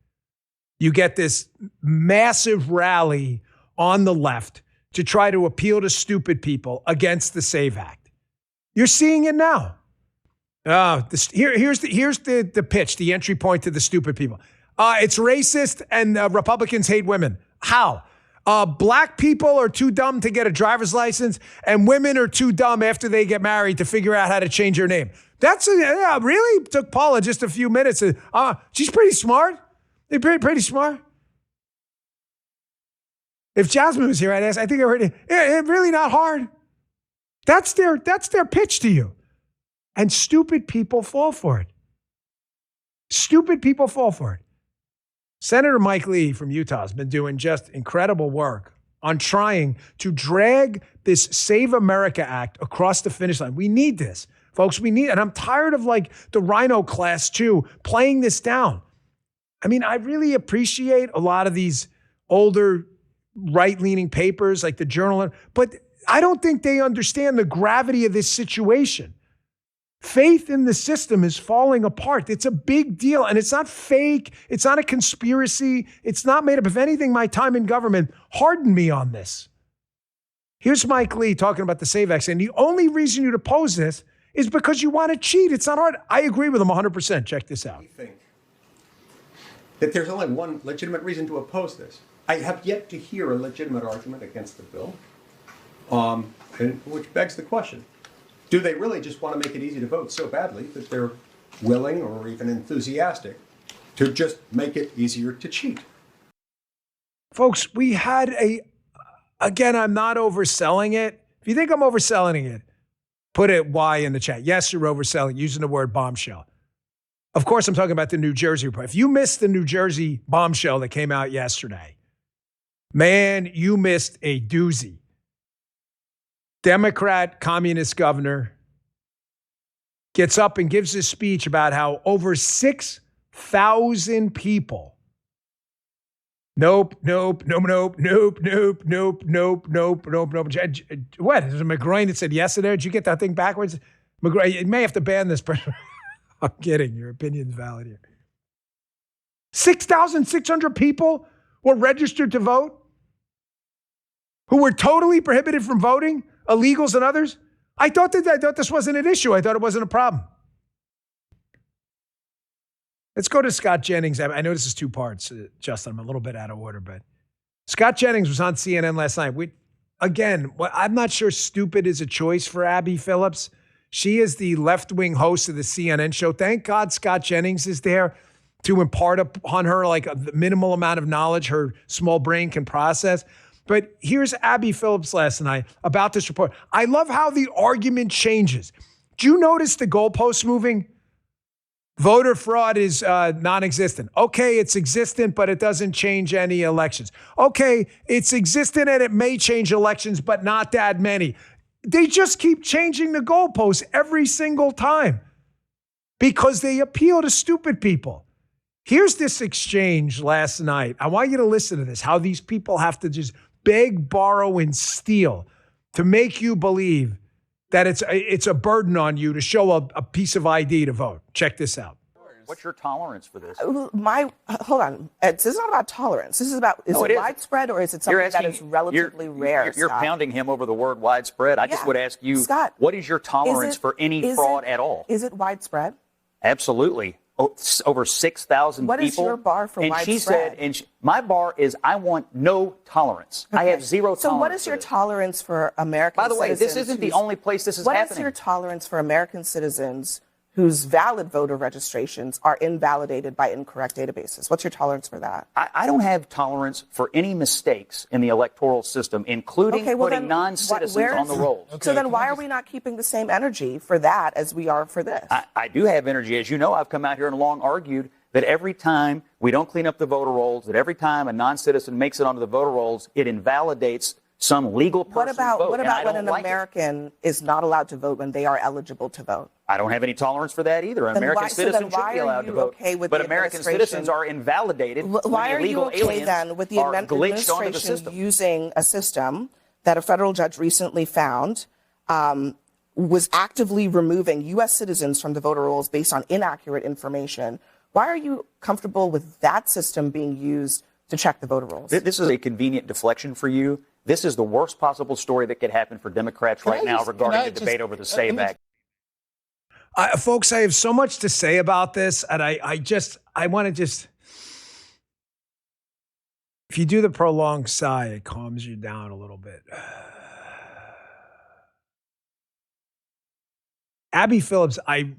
You get this massive rally on the left to try to appeal to stupid people against the SAVE Act. You're seeing it now. Here's the pitch, the entry point to the stupid people. It's racist and Republicans hate women. How? Black people are too dumb to get a driver's license, and women are too dumb after they get married to figure out how to change their name. Really took Paula just a few minutes. She's pretty smart. They're pretty smart. If Jasmine was here, I'd ask. I think I heard it. It's really not hard. That's their pitch to you, and stupid people fall for it. Stupid people fall for it. Senator Mike Lee from Utah has been doing just incredible work on trying to drag this Save America Act across the finish line. We need this, folks. And I'm tired of the Rhino class too, playing this down. I mean, I really appreciate a lot of these older right-leaning papers like the Journal, but I don't think they understand the gravity of this situation. Faith in the system is falling apart. It's a big deal, and it's not fake. It's not a conspiracy. It's not made up. If anything, my time in government hardened me on this. Here's Mike Lee talking about the SAVE Act, and the only reason you'd oppose this is because you want to cheat. It's not hard. I agree with him 100%. Check this out. I think that there's only one legitimate reason to oppose this. I have yet to hear a legitimate argument against the bill, which begs the question. Do they really just want to make it easy to vote so badly that they're willing or even enthusiastic to just make it easier to cheat? Folks, we had again, I'm not overselling it. If you think I'm overselling it, put a Y in the chat. Yes, you're overselling, using the word bombshell. Of course, I'm talking about the New Jersey report. If you missed the New Jersey bombshell that came out yesterday, man, you missed a doozy. Democrat communist governor gets up and gives this speech about how over 6,000 people. Nope. What? Is it McGroin that said yes there? Did you get that thing backwards? McGroin, you may have to ban this person. I'm kidding. Your opinion's valid here. 6,600 people were registered to vote who were totally prohibited from voting. Illegals and others? I thought this wasn't an issue. I thought it wasn't a problem. Let's go to Scott Jennings. I know this is two parts, Justin. I'm a little bit out of order, but Scott Jennings was on CNN last night. I'm not sure stupid is a choice for Abby Phillips. She is the left-wing host of the CNN show. Thank God Scott Jennings is there to impart upon her the minimal amount of knowledge her small brain can process. But here's Abby Phillips last night about this report. I love how the argument changes. Do you notice the goalposts moving? Voter fraud is non-existent. Okay, it's existent, but it doesn't change any elections. Okay, it's existent and it may change elections, but not that many. They just keep changing the goalposts every single time because they appeal to stupid people. Here's this exchange last night. I want you to listen to this, how these people have to just beg, borrow, and steal to make you believe that it's a burden on you to show a piece of ID to vote. Check this out. What's your tolerance for this? Hold on. This is not about tolerance. This is about, is it widespread or is it something that is relatively rare, You're pounding him over the word widespread. I just would ask you, Scott, what is your tolerance for any fraud at all? Is it widespread? Absolutely. Over 6,000 people. What is your bar for widespread? She said, my bar is I want no tolerance. Okay. I have zero tolerance. So what is your tolerance for American citizens? By the way, this isn't the only place this is happening. What is your tolerance for American citizens whose valid voter registrations are invalidated by incorrect databases? What's your tolerance for that? I don't have tolerance for any mistakes in the electoral system, including putting non-citizens on the rolls. So then why are we not keeping the same energy for that as we are for this? I do have energy. As you know, I've come out here and long argued that every time we don't clean up the voter rolls, that every time a non-citizen makes it onto the voter rolls, it invalidates some legal person's vote. What about when an American is not allowed to vote when they are eligible to vote? I don't have any tolerance for that either. American citizens should be allowed to vote. But American citizens are invalidated. Why are you okay then with the administration using a system that a federal judge recently found was actively removing U.S. citizens from the voter rolls based on inaccurate information? Why are you comfortable with that system being used to check the voter rolls? This is a convenient deflection for you. This is the worst possible story that could happen for Democrats right now regarding the debate over the SAVE Act. Folks, I have so much to say about this, and I want to if you do the prolonged sigh, it calms you down a little bit. Abby Phillips, I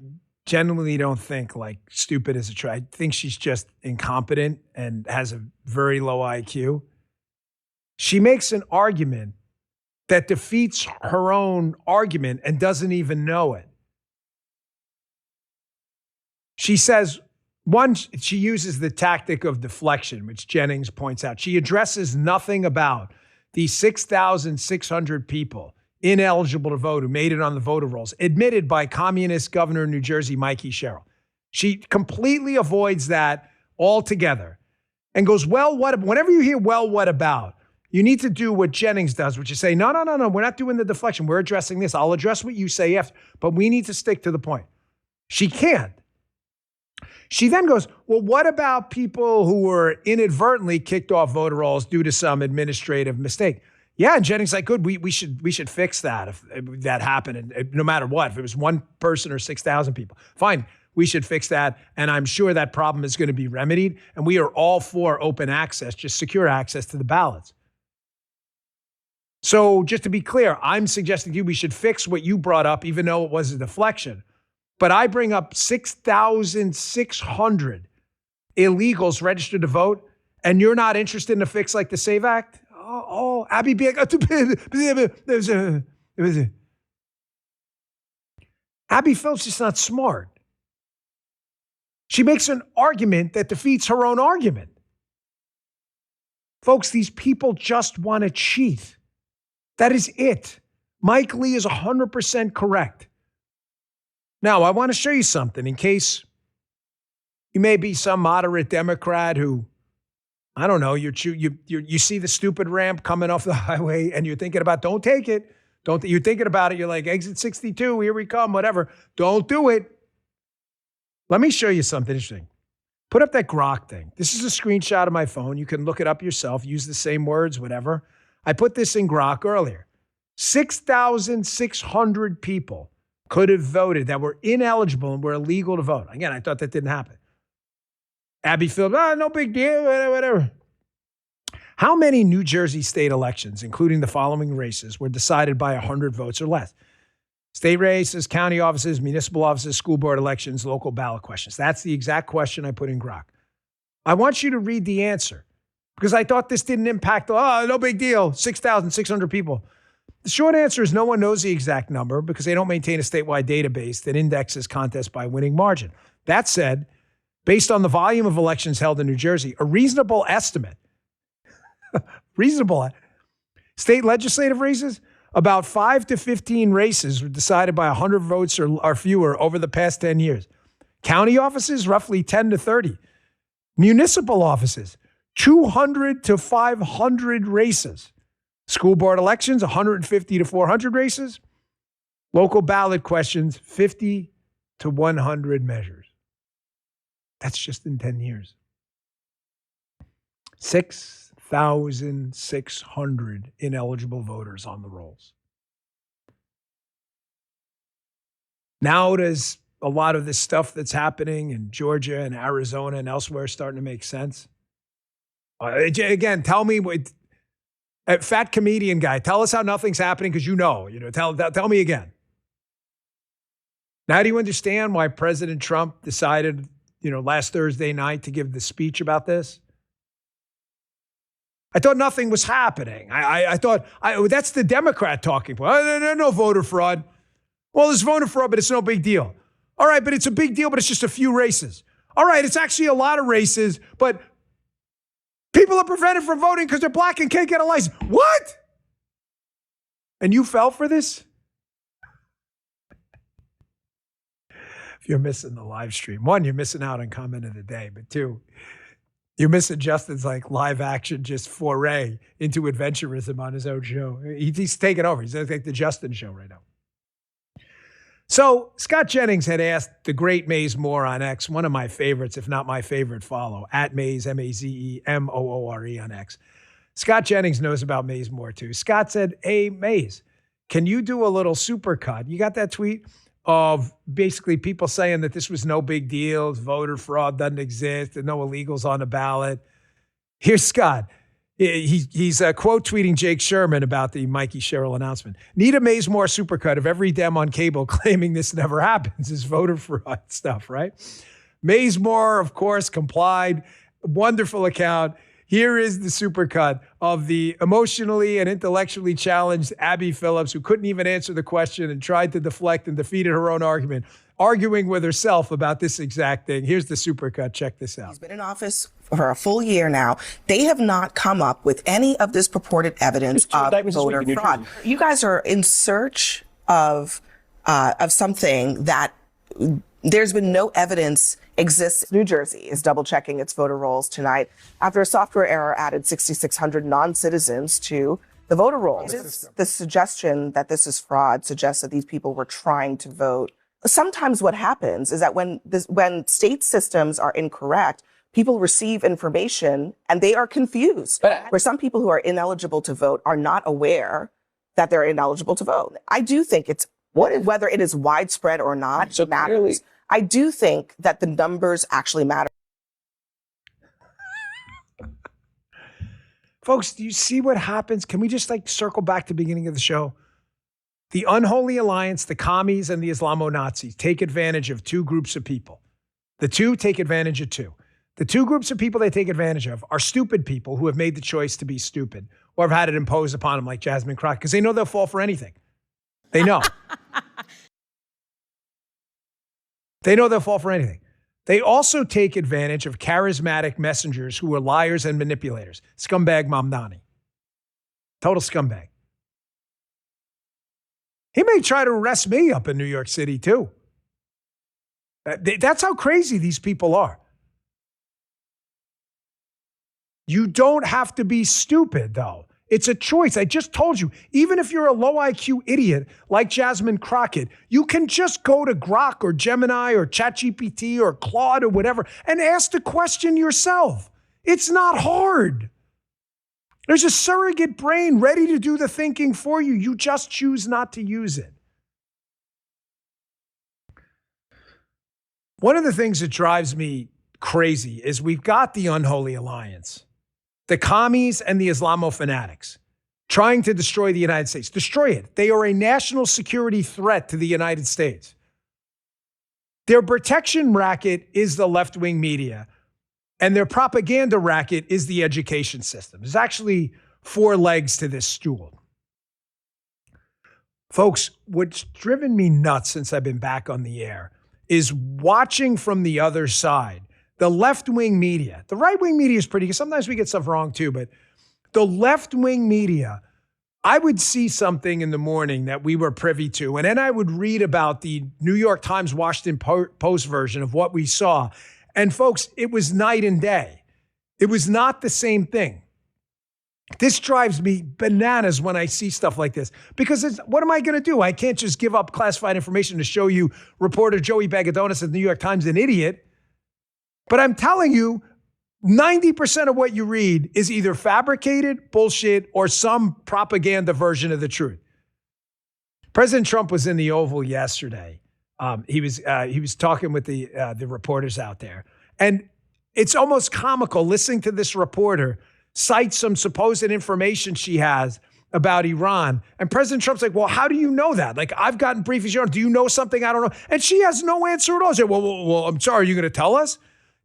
genuinely don't think like stupid is a try. I think she's just incompetent and has a very low IQ. She makes an argument that defeats her own argument and doesn't even know it. She says, she uses the tactic of deflection, which Jennings points out. She addresses nothing about the 6,600 people ineligible to vote who made it on the voter rolls, admitted by communist governor of New Jersey, Mikey Sherrill. She completely avoids that altogether and goes, whenever you hear, what about? You need to do what Jennings does, which is say, no, we're not doing the deflection. We're addressing this. I'll address what you say after, but we need to stick to the point. She can't. She then goes, well, what about people who were inadvertently kicked off voter rolls due to some administrative mistake? Yeah, and Jennings like, good, we should fix that if that happened, and no matter what, if it was one person or 6,000 people. Fine, we should fix that, and I'm sure that problem is going to be remedied, and we are all for open access, just secure access to the ballots. So just to be clear, I'm suggesting to you we should fix what you brought up, even though it was a deflection. But I bring up 6,600 illegals registered to vote, and you're not interested in a fix like the SAVE Act? Abby Abby Phillips is not smart. She makes an argument that defeats her own argument. Folks, these people just want to cheat. That is it. Mike Lee is 100% correct. Now, I want to show you something in case you may be some moderate Democrat who, I don't know, you see the stupid ramp coming off the highway and you're thinking about, don't take it. You're thinking about it. You're like, exit 62, here we come, whatever. Don't do it. Let me show you something interesting. Put up that Grok thing. This is a screenshot of my phone. You can look it up yourself, use the same words, whatever. I put this in Grok earlier. 6,600 people could have voted that were ineligible and were illegal to vote. Again, I thought that didn't happen. Abby Phillips, no big deal, whatever. How many New Jersey state elections, including the following races, were decided by 100 votes or less? State races, county offices, municipal offices, school board elections, local ballot questions. That's the exact question I put in Grok. I want you to read the answer because I thought this didn't impact, no big deal, 6,600 people. The short answer is no one knows the exact number because they don't maintain a statewide database that indexes contests by winning margin. That said, based on the volume of elections held in New Jersey, a reasonable estimate, state legislative races, about 5 to 15 races were decided by 100 votes or fewer over the past 10 years. County offices, roughly 10 to 30. Municipal offices, 200 to 500 races. School board elections, 150 to 400 races. Local ballot questions, 50 to 100 measures. That's just in 10 years. 6,600 ineligible voters on the rolls. Now does a lot of this stuff that's happening in Georgia and Arizona and elsewhere starting to make sense? Again, tell me, fat comedian guy, tell us how nothing's happening because you know. Tell me again. Now do you understand why President Trump decided, last Thursday night to give the speech about this? I thought nothing was happening. I thought that's the Democrat talking point. No voter fraud. Well, there's voter fraud, but it's no big deal. All right, but it's a big deal, but it's just a few races. All right, it's actually a lot of races, but people are prevented from voting because they're black and can't get a license. What? And you fell for this? If you're missing the live stream, one, you're missing out on comment of the day, but two, you're missing Justin's live action, just foray into adventurism on his own show. He's taking over. He's like the Justin show right now. So Scott Jennings had asked the great Maze Moore on X, one of my favorites, if not my favorite follow, at Maze, M-A-Z-E-M-O-O-R-E on X. Scott Jennings knows about Maze Moore too. Scott said, hey, Maze, can you do a little supercut? You got that tweet of basically people saying that this was no big deal, voter fraud doesn't exist, and no illegals on the ballot. Here's Scott. He's quote tweeting Jake Sherman about the Mikey Sherrill announcement. Need a Maze Moore supercut of every Dem on cable claiming this never happens is voter fraud stuff, right? Maze Moore, of course, complied. Wonderful account. Here is the supercut of the emotionally and intellectually challenged Abby Phillips, who couldn't even answer the question and tried to deflect and defeated her own argument, arguing with herself about this exact thing. Here's the supercut. Check this out. He's been in office for a full year now. They have not come up with any of this purported evidence of voter fraud. You guys are in search of something that there's been no evidence exists. New Jersey is double checking its voter rolls tonight after a software error added 6,600 non-citizens to the voter rolls. The suggestion that this is fraud suggests that these people were trying to vote. Sometimes what happens is that when state systems are incorrect, people receive information and they are confused. Where some people who are ineligible to vote are not aware that they're ineligible to vote. I do think whether it is widespread or not matters. I do think that the numbers actually matter. Folks, do you see what happens? Can we just circle back to the beginning of the show? The unholy alliance, the commies and the Islamo-Nazis take advantage of two groups of people. The two take advantage of two. The two groups of people they take advantage of are stupid people who have made the choice to be stupid or have had it imposed upon them like Jasmine Crockett because they know they'll fall for anything. They know. They know they'll fall for anything. They also take advantage of charismatic messengers who are liars and manipulators. Scumbag Mamdani. Total scumbag. He may try to arrest me up in New York City too. That's how crazy these people are. You don't have to be stupid, though. It's a choice. I just told you, even if you're a low IQ idiot like Jasmine Crockett, you can just go to Grok or Gemini or ChatGPT or Claude or whatever and ask the question yourself. It's not hard. There's a surrogate brain ready to do the thinking for you. You just choose not to use it. One of the things that drives me crazy is we've got the unholy alliance. The commies and the Islamo fanatics trying to destroy the United States. Destroy it. They are a national security threat to the United States. Their protection racket is the left-wing media, and their propaganda racket is the education system. There's actually 4 legs to this stool. Folks, what's driven me nuts since I've been back on the air is watching from the other side. The left-wing media, the right-wing media is pretty good. Sometimes we get stuff wrong too, but the left-wing media, I would see something in the morning that we were privy to, and then I would read about the New York Times, Washington Post version of what we saw. And folks, it was night and day. It was not the same thing. This drives me bananas when I see stuff like this, because what am I going to do? I can't just give up classified information to show you reporter Joey Bagadonis at the New York Times an idiot. But I'm telling you, 90% of what you read is either fabricated, bullshit, or some propaganda version of the truth. President Trump was in the Oval yesterday. He was talking with the reporters out there. And it's almost comical listening to this reporter cite some supposed information she has about Iran. And President Trump's like, well, how do you know that? Like, I've gotten briefings. Do you know something I don't know? And she has no answer at all. She said, well, I'm sorry, are you going to tell us?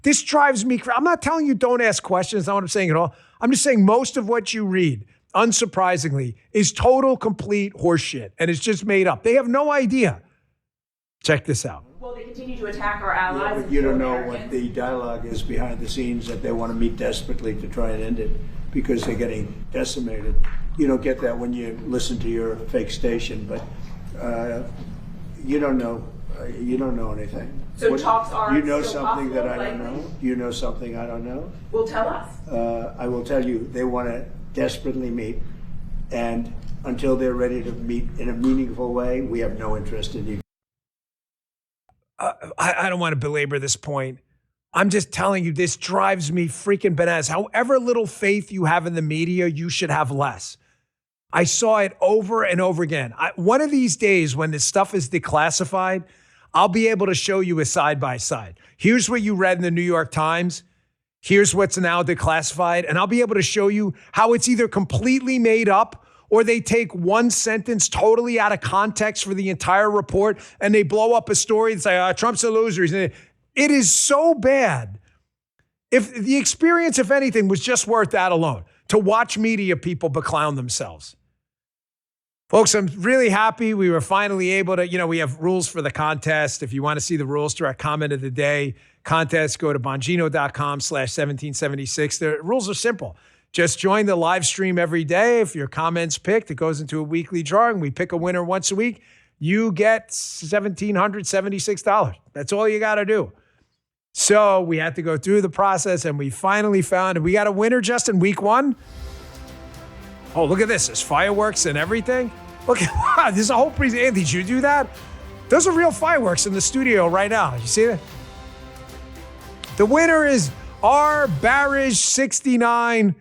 This drives me crazy. I'm not telling you don't ask questions. That's not what I'm saying at all. I'm just saying most of what you read, unsurprisingly, is total, complete horseshit. And it's just made up. They have no idea. Check this out. Well, they continue to attack our allies. Yeah, but you don't know what the dialogue is behind the scenes, that they want to meet desperately to try and end it because they're getting decimated. You don't get that when you listen to your fake station, but you don't know. You don't know anything. So talks are. You know still something possible, that I don't know. You know something I don't know. Well, tell us. I will tell you. They want to desperately meet, and until they're ready to meet in a meaningful way, we have no interest in you. I don't want to belabor this point. I'm just telling you, this drives me freaking bananas. However little faith you have in the media, you should have less. I saw it over and over again. One of these days when this stuff is declassified, I'll be able to show you a side-by-side. Here's what you read in the New York Times. Here's what's now declassified. And I'll be able to show you how it's either completely made up or they take one sentence totally out of context for the entire report and they blow up a story and say, Trump's a loser. It is so bad. If the experience, if anything, was just worth that alone, to watch media people beclown themselves. Folks, I'm really happy we were finally able to, we have rules for the contest. If you want to see the rules to our comment of the day contest, go to bongino.com/1776. The rules are simple. Just join the live stream every day. If your comment's picked, it goes into a weekly drawing. We pick a winner once a week. You get $1,776. That's all you got to do. So we had to go through the process, and we finally found we got a winner, Justin, week 1. Oh, look at this. There's fireworks and everything. Look at wow, there's a whole presentation. Did you do that? Those are real fireworks in the studio right now. You see that? The winner is R. Barish 69.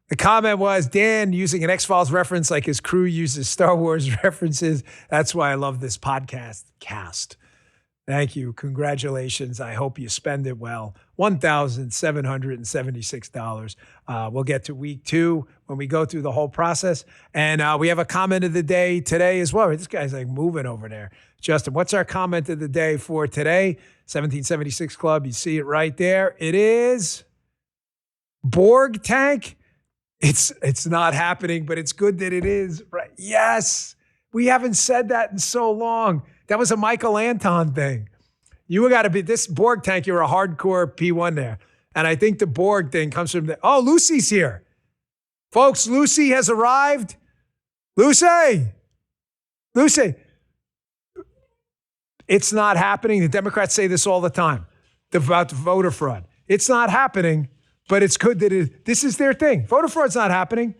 The comment was, Dan using an X-Files reference like his crew uses Star Wars references. That's why I love this podcast cast. Thank you. Congratulations. I hope you spend it well. $1,776. We'll get to week 2 when we go through the whole process. And we have a comment of the day today as well. This guy's like moving over there. Justin, what's our comment of the day for today? 1776 Club. You see it right there. It is Borg tank. It's not happening, but it's good that it is. Right? Yes. We haven't said that in so long. That was a Michael Anton thing. You got to be this Borg tank. You're a hardcore P1 there. And I think the Borg thing comes from oh, Lucy's here. Folks, Lucy has arrived. Lucy. It's not happening. The Democrats say this all the time about the voter fraud. It's not happening, but it's good that this is their thing. Voter fraud's not happening.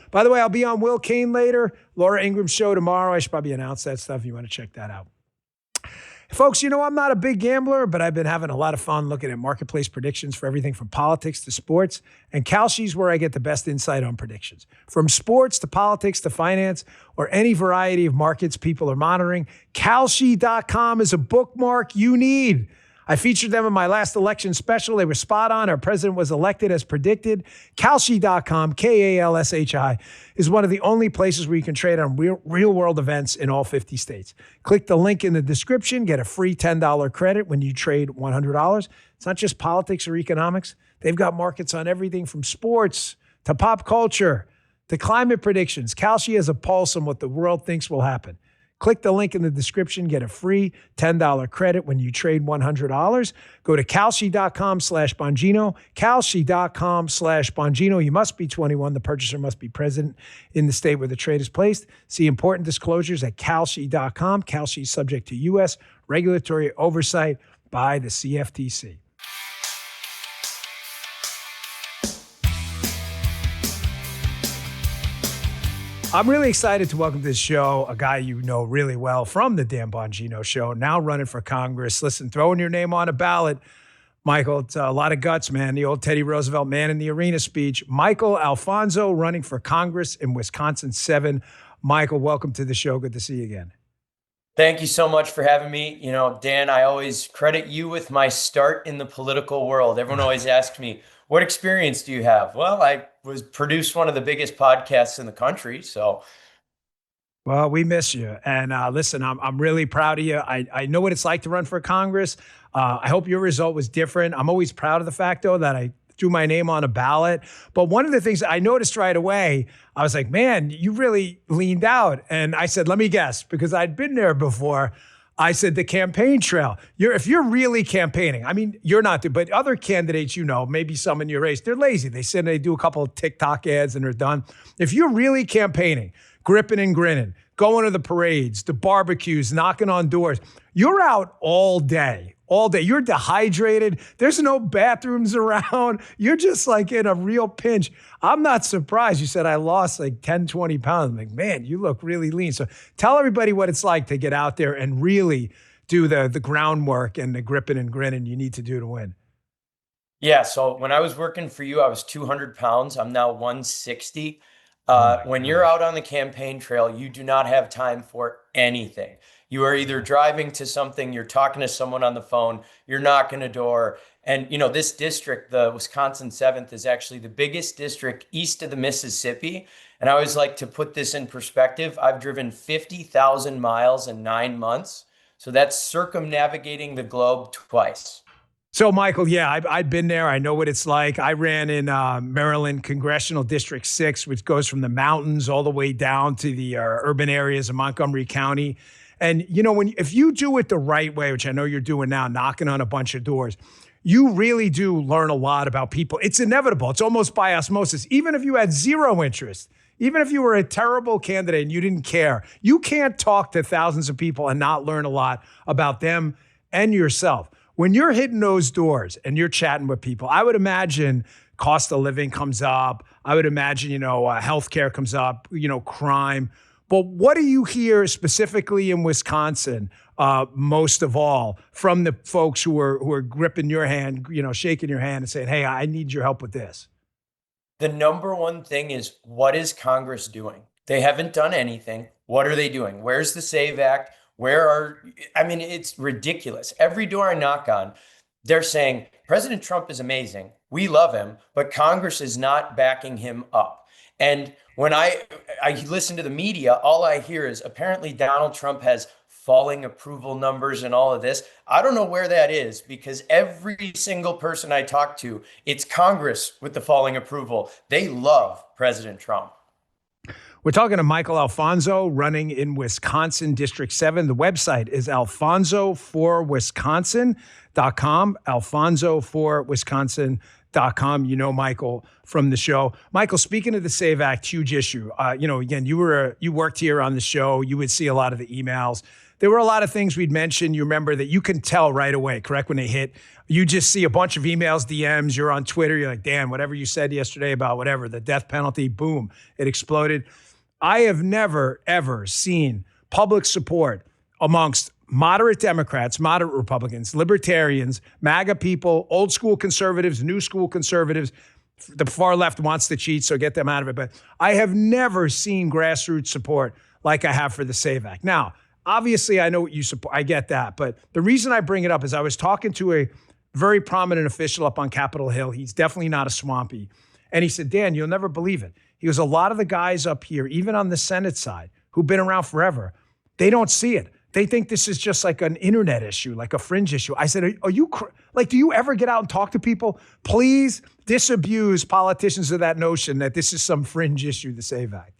By the way, I'll be on Will Cain later. Laura Ingram's show tomorrow. I should probably announce that stuff if you want to check that out. Folks, I'm not a big gambler, but I've been having a lot of fun looking at marketplace predictions for everything from politics to sports. And Kalshi's where I get the best insight on predictions. From sports to politics to finance or any variety of markets people are monitoring, Kalshi.com is a bookmark you need. I featured them in my last election special. They were spot on. Our president was elected as predicted. Kalshi.com, Kalshi, is one of the only places where you can trade on real-world events in all 50 states. Click the link in the description. Get a free $10 credit when you trade $100. It's not just politics or economics. They've got markets on everything from sports to pop culture to climate predictions. Kalshi has a pulse on what the world thinks will happen. Click the link in the description. Get a free $10 credit when you trade $100. Go to Kalshi.com/Bongino. Kalshi.com/Bongino. You must be 21. The purchaser must be present in the state where the trade is placed. See important disclosures at Kalshi.com. Kalshi is subject to U.S. regulatory oversight by the CFTC. I'm really excited to welcome to this show a guy you know really well from the Dan Bongino Show, now running for Congress. Listen, throwing your name on a ballot, Michael, it's a lot of guts, man. The old Teddy Roosevelt man in the arena speech. Michael Alfonso running for Congress in Wisconsin 7. Michael, welcome to the show. Good to see you again. Thank you so much for having me. You know, Dan, I always credit you with my start in the political world. Everyone always asks me, what experience do you have? Well, I produced one of the biggest podcasts in the country, so. Well, we miss you. And listen, I'm really proud of you. I know what it's like to run for Congress. I hope your result was different. I'm always proud of the fact, though, that I threw my name on a ballot. But one of the things I noticed right away, I was like, man, you really leaned out. And I said, let me guess, because I'd been there before. I said, the campaign trail. If you're really campaigning, I mean, you're not, but other candidates, you know, maybe some in your race, they're lazy. They sit and they do a couple of TikTok ads and they're done. If you're really campaigning, gripping and grinning, going to the parades, the barbecues, knocking on doors, you're out all day. All day. You're dehydrated. There's no bathrooms around. You're just like in a real pinch. I'm not surprised. You said I lost like 10, 20 pounds. I'm like, man, you look really lean. So tell everybody what it's like to get out there and really do the groundwork and the gripping and grinning you need to do to win. Yeah. So when I was working for you, I was 200 pounds. I'm now 160. When you're out on the campaign trail, you do not have time for anything. You are either driving to something, you're talking to someone on the phone, you're knocking a door. And, you know, this district, the Wisconsin 7th, is actually the biggest district east of the Mississippi. And I always like to put this in perspective. I've driven 50,000 miles in 9 months. So that's circumnavigating the globe twice. So, Michael, yeah, I've been there. I know what it's like. I ran in Maryland Congressional District 6, which goes from the mountains all the way down to the urban areas of Montgomery County. And, you know, if you do it the right way, which I know you're doing now, knocking on a bunch of doors, you really do learn a lot about people. It's inevitable. It's almost by osmosis. Even if you had zero interest, even if you were a terrible candidate and you didn't care, you can't talk to thousands of people and not learn a lot about them and yourself. When you're hitting those doors and you're chatting with people, I would imagine cost of living comes up. I would imagine, you know, healthcare comes up, you know, crime. But what do you hear specifically in Wisconsin, most of all, from the folks who are gripping your hand, you know, shaking your hand and saying, hey, I need your help with this? The number one thing is, what is Congress doing? They haven't done anything. What are they doing? Where's the SAVE Act? It's ridiculous. Every door I knock on, they're saying, President Trump is amazing. We love him, but Congress is not backing him up. And when I listen to the media, all I hear is apparently Donald Trump has falling approval numbers and all of this. I don't know where that is, because every single person I talk to, it's Congress with the falling approval. They love President Trump. We're talking to Michael Alfonso running in Wisconsin District 7. The website is alfonsoforwisconsin.com, alfonsoforwisconsin.com. You know Michael from the show. Michael, speaking of the SAVE Act, huge issue. Again, you worked here on the show. You would see a lot of the emails. There were a lot of things we'd mentioned. You remember that you can tell right away, correct, when they hit. You just see a bunch of emails, DMs. You're on Twitter. You're like, Dan, whatever you said yesterday about whatever, the death penalty, boom, it exploded. I have never, ever seen public support amongst moderate Democrats, moderate Republicans, libertarians, MAGA people, old school conservatives, new school conservatives. The far left wants to cheat, so get them out of it. But I have never seen grassroots support like I have for the SAVE Act. Now, obviously, I know what you support. I get that. But the reason I bring it up is I was talking to a very prominent official up on Capitol Hill. He's definitely not a swampy. And he said, Dan, you'll never believe it. He goes, a lot of the guys up here, even on the Senate side, who've been around forever, they don't see it. They think this is just like an internet issue, like a fringe issue. I said, are you, do you ever get out and talk to people? Please disabuse politicians of that notion that this is some fringe issue, the SAVE Act.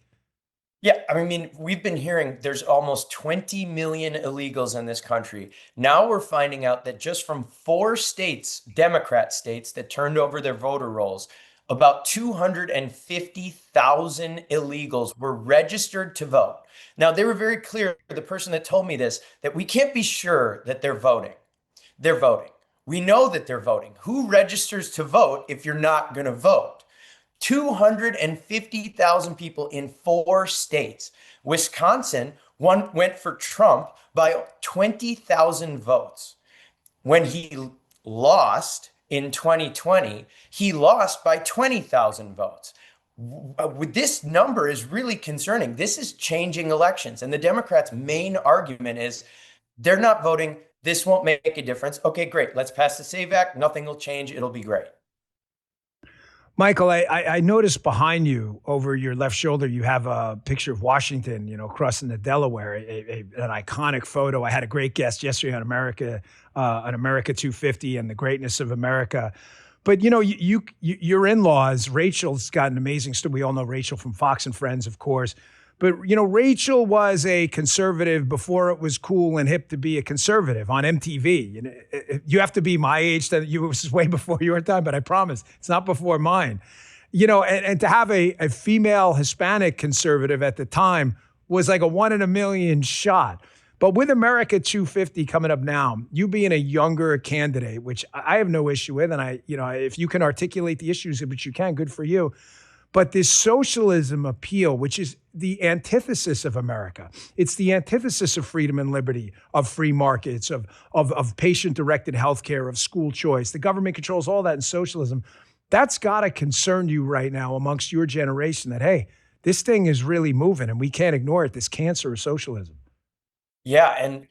Yeah, I mean, we've been hearing there's almost 20 million illegals in this country. Now we're finding out that just from 4 states, Democrat states, that turned over their voter rolls, about 250,000 illegals were registered to vote. Now, they were very clear, the person that told me this, that we can't be sure that they're voting. They're voting. We know that they're voting. Who registers to vote if you're not going to vote? 250,000 people in 4 states. Wisconsin went for Trump by 20,000 votes. When he lost in 2020, he lost by 20,000 votes. This number is really concerning. This is changing elections. And the Democrats' main argument is they're not voting. This won't make a difference. Okay, great. Let's pass the SAVE Act. Nothing will change. It'll be great. Michael, I noticed behind you over your left shoulder, you have a picture of Washington, crossing the Delaware, an iconic photo. I had a great guest yesterday on America 250 and the greatness of America. But, your in-laws, Rachel's got an amazing story. We all know Rachel from Fox and Friends, of course. But, Rachel was a conservative before it was cool and hip to be a conservative on MTV. You have to be my age. This is way before your time, but I promise it's not before mine. And to have a female Hispanic conservative at the time was like a 1 in a million shot. But with America 250 coming up now, you being a younger candidate, which I have no issue with, and if you can articulate the issues, which you can, good for you. But this socialism appeal, which is the antithesis of America, it's the antithesis of freedom and liberty, of free markets, of patient-directed healthcare, of school choice. The government controls all that in socialism. That's got to concern you right now amongst your generation that, hey, this thing is really moving and we can't ignore it, this cancer of socialism. Yeah. And,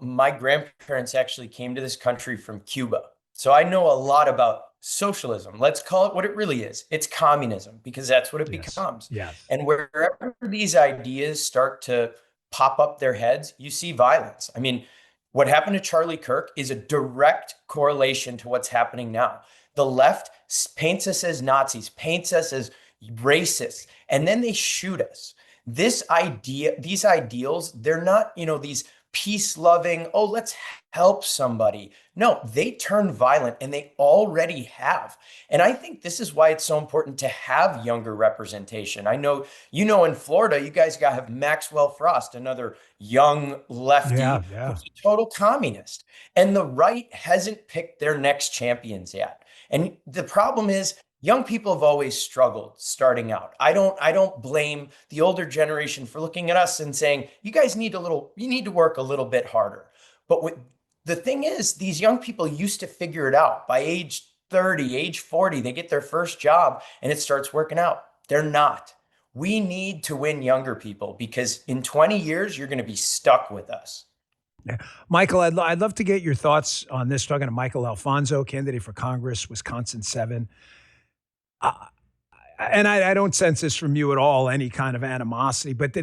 my grandparents actually came to this country from Cuba. So I know a lot about socialism. Let's call it what it really is. It's communism, because that's what it becomes. Yes. And wherever these ideas start to pop up their heads, you see violence. I mean, what happened to Charlie Kirk is a direct correlation to what's happening now. The left paints us as Nazis, paints us as racists, and then they shoot us. These ideals, they're not, these peace-loving, let's help somebody. No, they turn violent, and they already have. And I think this is why it's so important to have younger representation. I know, in Florida, you guys have Maxwell Frost, another young lefty, who's a total communist. And the right hasn't picked their next champions yet. And the problem is, young people have always struggled starting out. I don't blame the older generation for looking at us and saying, you guys need to work a little bit harder. But the thing is, these young people used to figure it out. By age 30, age 40, they get their first job and it starts working out. They're not. We need to win younger people, because in 20 years, you're going to be stuck with us. Yeah. Michael, I'd love to get your thoughts on this. Talking to Michael Alfonso, candidate for Congress, Wisconsin 7. And I don't sense this from you at all, any kind of animosity, but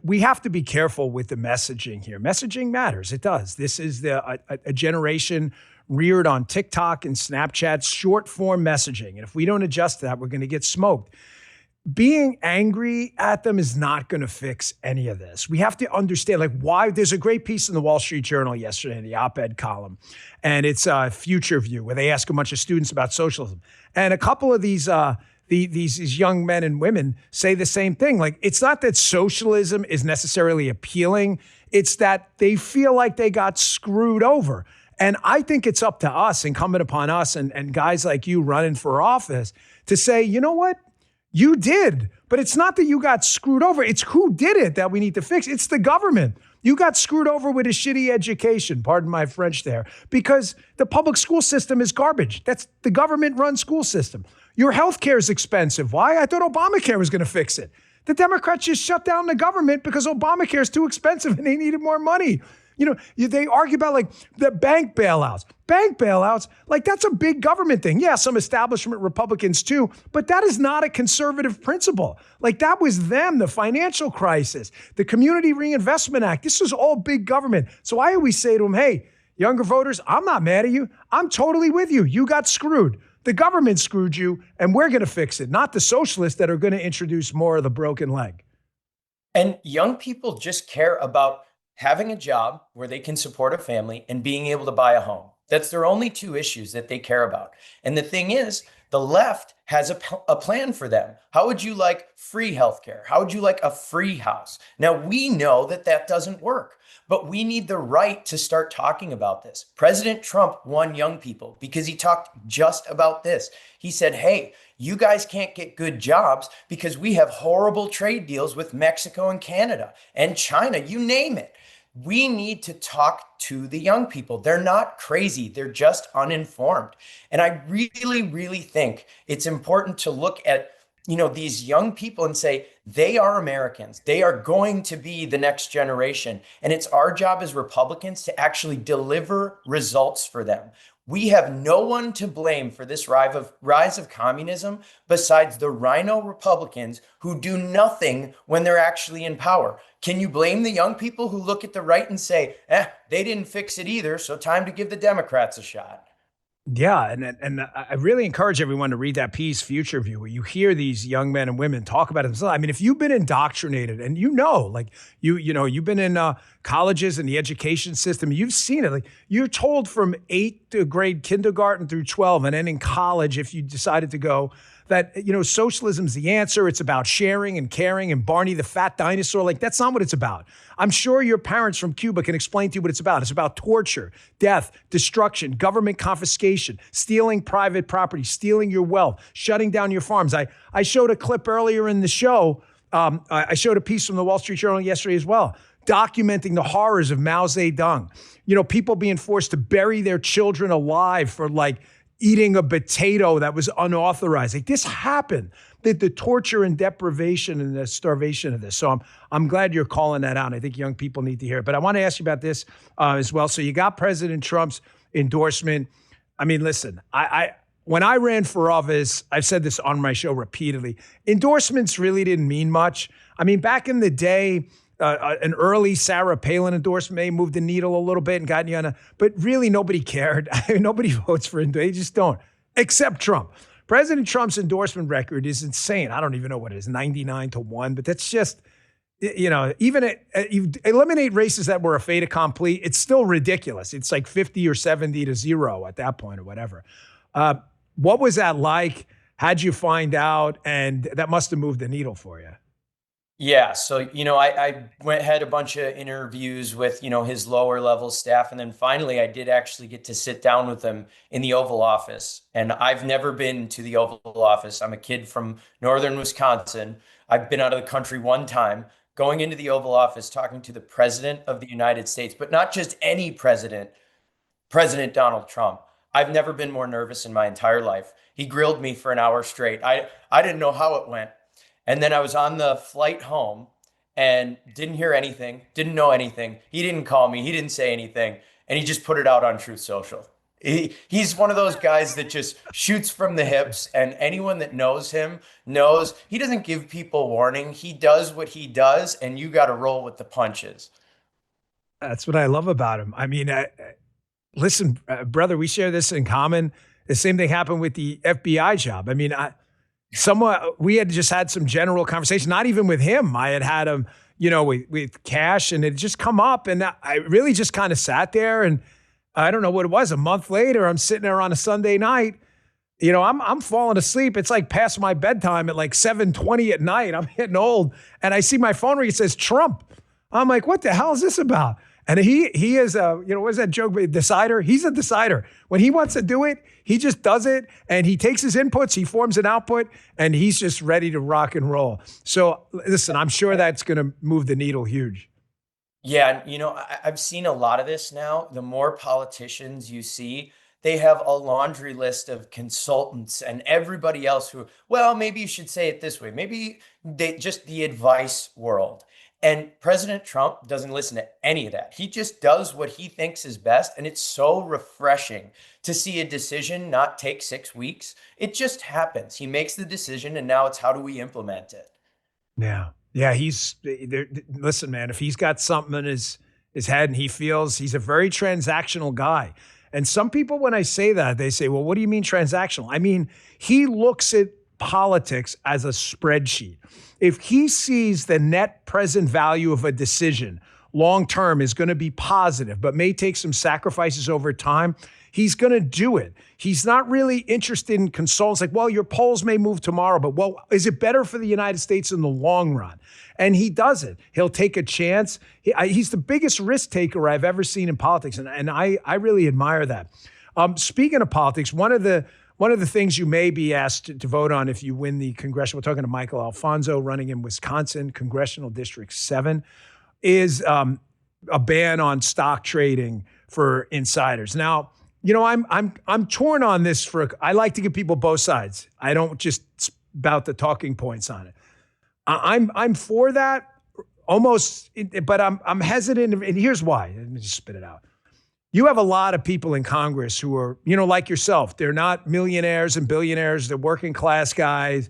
we have to be careful with the messaging here. Messaging matters. It does. This is a generation reared on TikTok and Snapchat, short form messaging. And if we don't adjust to that, we're going to get smoked. Being angry at them is not going to fix any of this. We have to understand why. There's a great piece in the Wall Street Journal yesterday in the op-ed column, and it's Future View, where they ask a bunch of students about socialism. And a couple of these young men and women say the same thing. It's not that socialism is necessarily appealing. It's that they feel like they got screwed over. And I think it's up to us, incumbent upon us and guys like you running for office, to say, you know what? You did, but it's not that you got screwed over. It's who did it that we need to fix. It's the government. You got screwed over with a shitty education, pardon my French there, because the public school system is garbage. That's the government-run school system. Your health care is expensive. Why? I thought Obamacare was going to fix it. The Democrats just shut down the government because Obamacare is too expensive and they needed more money. They argue about the bank bailouts. Bank bailouts, that's a big government thing. Yeah, some establishment Republicans too, but that is not a conservative principle. That was them, the financial crisis, the Community Reinvestment Act. This was all big government. So I always say to them, hey, younger voters, I'm not mad at you. I'm totally with you. You got screwed. The government screwed you, and we're going to fix it, not the socialists that are going to introduce more of the broken leg. And young people just care about having a job where they can support a family and being able to buy a home. That's their only two issues that they care about. And the thing is, the left has a plan for them. How would you like free healthcare? How would you like a free house? Now, we know that that doesn't work, but we need the right to start talking about this. President Trump won young people because he talked just about this. He said, hey, you guys can't get good jobs because we have horrible trade deals with Mexico and Canada and China, you name it. We need to talk to the young people. They're not crazy. They're just uninformed. And I really, really think it's important to look at, these young people and say, they are Americans. They are going to be the next generation. And it's our job as Republicans to actually deliver results for them. We have no one to blame for this rise of communism besides the rhino Republicans who do nothing when they're actually in power. Can you blame the young people who look at the right and say, they didn't fix it either, so time to give the Democrats a shot? Yeah, and I really encourage everyone to read that piece, Future View, where you hear these young men and women talk about it themselves. I mean, if you've been indoctrinated and you've been in colleges and the education system, you've seen it. Like you're told from 8th grade kindergarten through 12, and then in college, if you decided to go, that, socialism's the answer. It's about sharing and caring and Barney the fat dinosaur. Like, that's not what it's about. I'm sure your parents from Cuba can explain to you what it's about. It's about torture, death, destruction, government confiscation, stealing private property, stealing your wealth, shutting down your farms. I showed a clip earlier in the show. I showed a piece from the Wall Street Journal yesterday as well, documenting the horrors of Mao Zedong. People being forced to bury their children alive for eating a potato that was unauthorized. Like this happened, the torture and deprivation and the starvation of this. So I'm glad you're calling that out. I think young people need to hear it. But I want to ask you about this as well. So you got President Trump's endorsement. I mean, listen, when I ran for office, I've said this on my show repeatedly, endorsements really didn't mean much. I mean, back in the day, an early Sarah Palin endorsement may move the needle a little bit and gotten you on but really nobody cared. I mean, nobody votes for him. They just don't, except Trump. President Trump's endorsement record is insane. I don't even know what it is, 99-1, but that's just, even you eliminate races that were a fait accompli, it's still ridiculous. It's like 50 or 70-0 at that point or whatever. What was that like? How'd you find out? And that must have moved the needle for you. Yeah. So, I had a bunch of interviews with, his lower level staff. And then finally, I did actually get to sit down with him in the Oval Office. And I've never been to the Oval Office. I'm a kid from northern Wisconsin. I've been out of the country one time, going into the Oval Office, talking to the President of the United States, but not just any president, President Donald Trump. I've never been more nervous in my entire life. He grilled me for an hour straight. I didn't know how it went. And then I was on the flight home and didn't hear anything, didn't know anything. He didn't call me. He didn't say anything. And he just put it out on Truth Social. He's one of those guys that just shoots from the hips. And anyone that knows him knows he doesn't give people warning. He does what he does. And you got to roll with the punches. That's what I love about him. I mean, listen, brother, we share this in common. The same thing happened with the FBI job. I mean, we had just had some general conversation, not even with him. I had him, with Cash, and it just come up, and I really just kind of sat there, and I don't know what it was. A month later, I'm sitting there on a Sunday night, I'm falling asleep. It's like past my bedtime at like 7:20 at night. I'm getting old, and I see my phone ring. It says Trump. I'm like, what the hell is this about? And he is what's that joke? Decider. He's a decider. When he wants to do it, he just does it, and he takes his inputs, he forms an output, and he's just ready to rock and roll. So listen, I'm sure that's going to move the needle huge. Yeah. I've seen a lot of this now. The more politicians you see, they have a laundry list of consultants and everybody else who, well, maybe you should say it this way. Maybe the advice world. And President Trump doesn't listen to any of that. He just does what he thinks is best. And it's so refreshing to see a decision not take 6 weeks. It just happens. He makes the decision, and now it's how do we implement it? Yeah. Yeah. Listen, man, if he's got something in his head and he feels he's a very transactional guy. And some people, when I say that, they say, well, what do you mean transactional? I mean, he looks at politics as a spreadsheet. If he sees the net present value of a decision long-term is going to be positive, but may take some sacrifices over time, he's going to do it. He's not really interested in consultants like, well, your polls may move tomorrow, but well, is it better for the United States in the long run? And he does it. He'll take a chance. He's the biggest risk taker I've ever seen in politics, and I really admire that. Speaking of politics, one of the things you may be asked to vote on if you win the congressional, we're talking to Michael Alfonso running in Wisconsin, Congressional District 7, is a ban on stock trading for insiders. Now, I'm torn on this. I like to give people both sides. I don't just spout the talking points on it. I'm for that almost, but I'm hesitant, and here's why. Let me just spit it out. You have a lot of people in Congress who are, like yourself. They're not millionaires and billionaires. They're working class guys.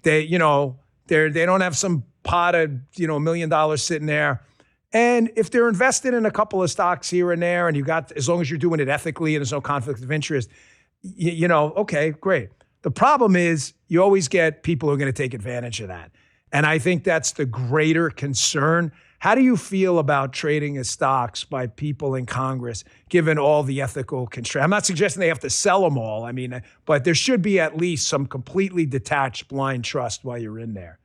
They don't have some pot of, $1 million sitting there. And if they're invested in a couple of stocks here and there, and as long as you're doing it ethically and there's no conflict of interest, okay, great. The problem is you always get people who are going to take advantage of that. And I think that's the greater concern. How do you feel about trading of stocks by people in Congress, given all the ethical constraints? I'm not suggesting they have to sell them all. But there should be at least some completely detached blind trust while you're in there.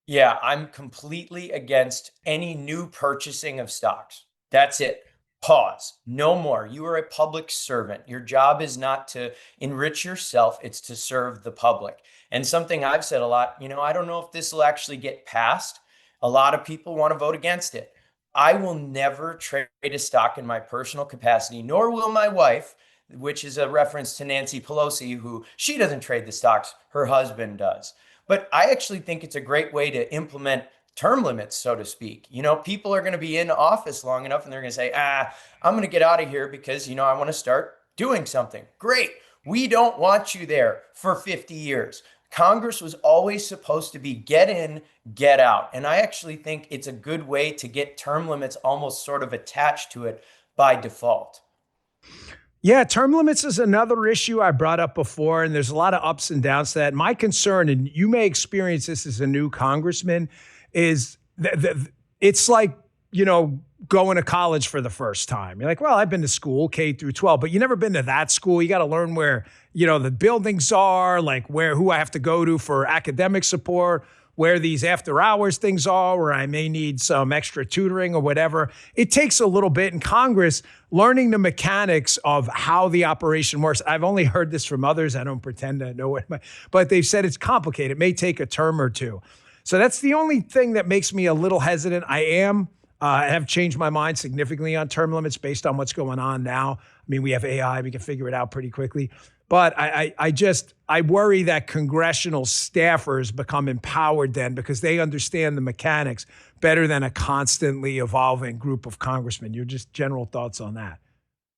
Yeah, I'm completely against any new purchasing of stocks. That's it. Pause. No more. You are a public servant. Your job is not to enrich yourself. It's to serve the public. And something I've said a lot, I don't know if this will actually get passed. A lot of people want to vote against it. I will never trade a stock in my personal capacity, nor will my wife, which is a reference to Nancy Pelosi, who she doesn't trade the stocks, her husband does. But I actually think it's a great way to implement term limits, so to speak. People are going to be in office long enough and they're going to say, I'm going to get out of here because, I want to start doing something. Great. We don't want you there for 50 years. Congress was always supposed to be get in, get out. And I actually think it's a good way to get term limits almost sort of attached to it by default. Yeah, term limits is another issue I brought up before, and there's a lot of ups and downs to that. My concern, and you may experience this as a new congressman, is it's like, going to college for the first time. You're like, well, I've been to school, K through 12, but you've never been to that school. You got to learn where, the buildings are, like who I have to go to for academic support, where these after hours things are, where I may need some extra tutoring or whatever. It takes a little bit in Congress learning the mechanics of how the operation works. I've only heard this from others. I don't pretend to know it, but they've said it's complicated. It may take a term or two. So that's the only thing that makes me a little hesitant. I have changed my mind significantly on term limits based on what's going on now. We have AI, we can figure it out pretty quickly. But I worry that congressional staffers become empowered then because they understand the mechanics better than a constantly evolving group of congressmen. Your just general thoughts on that?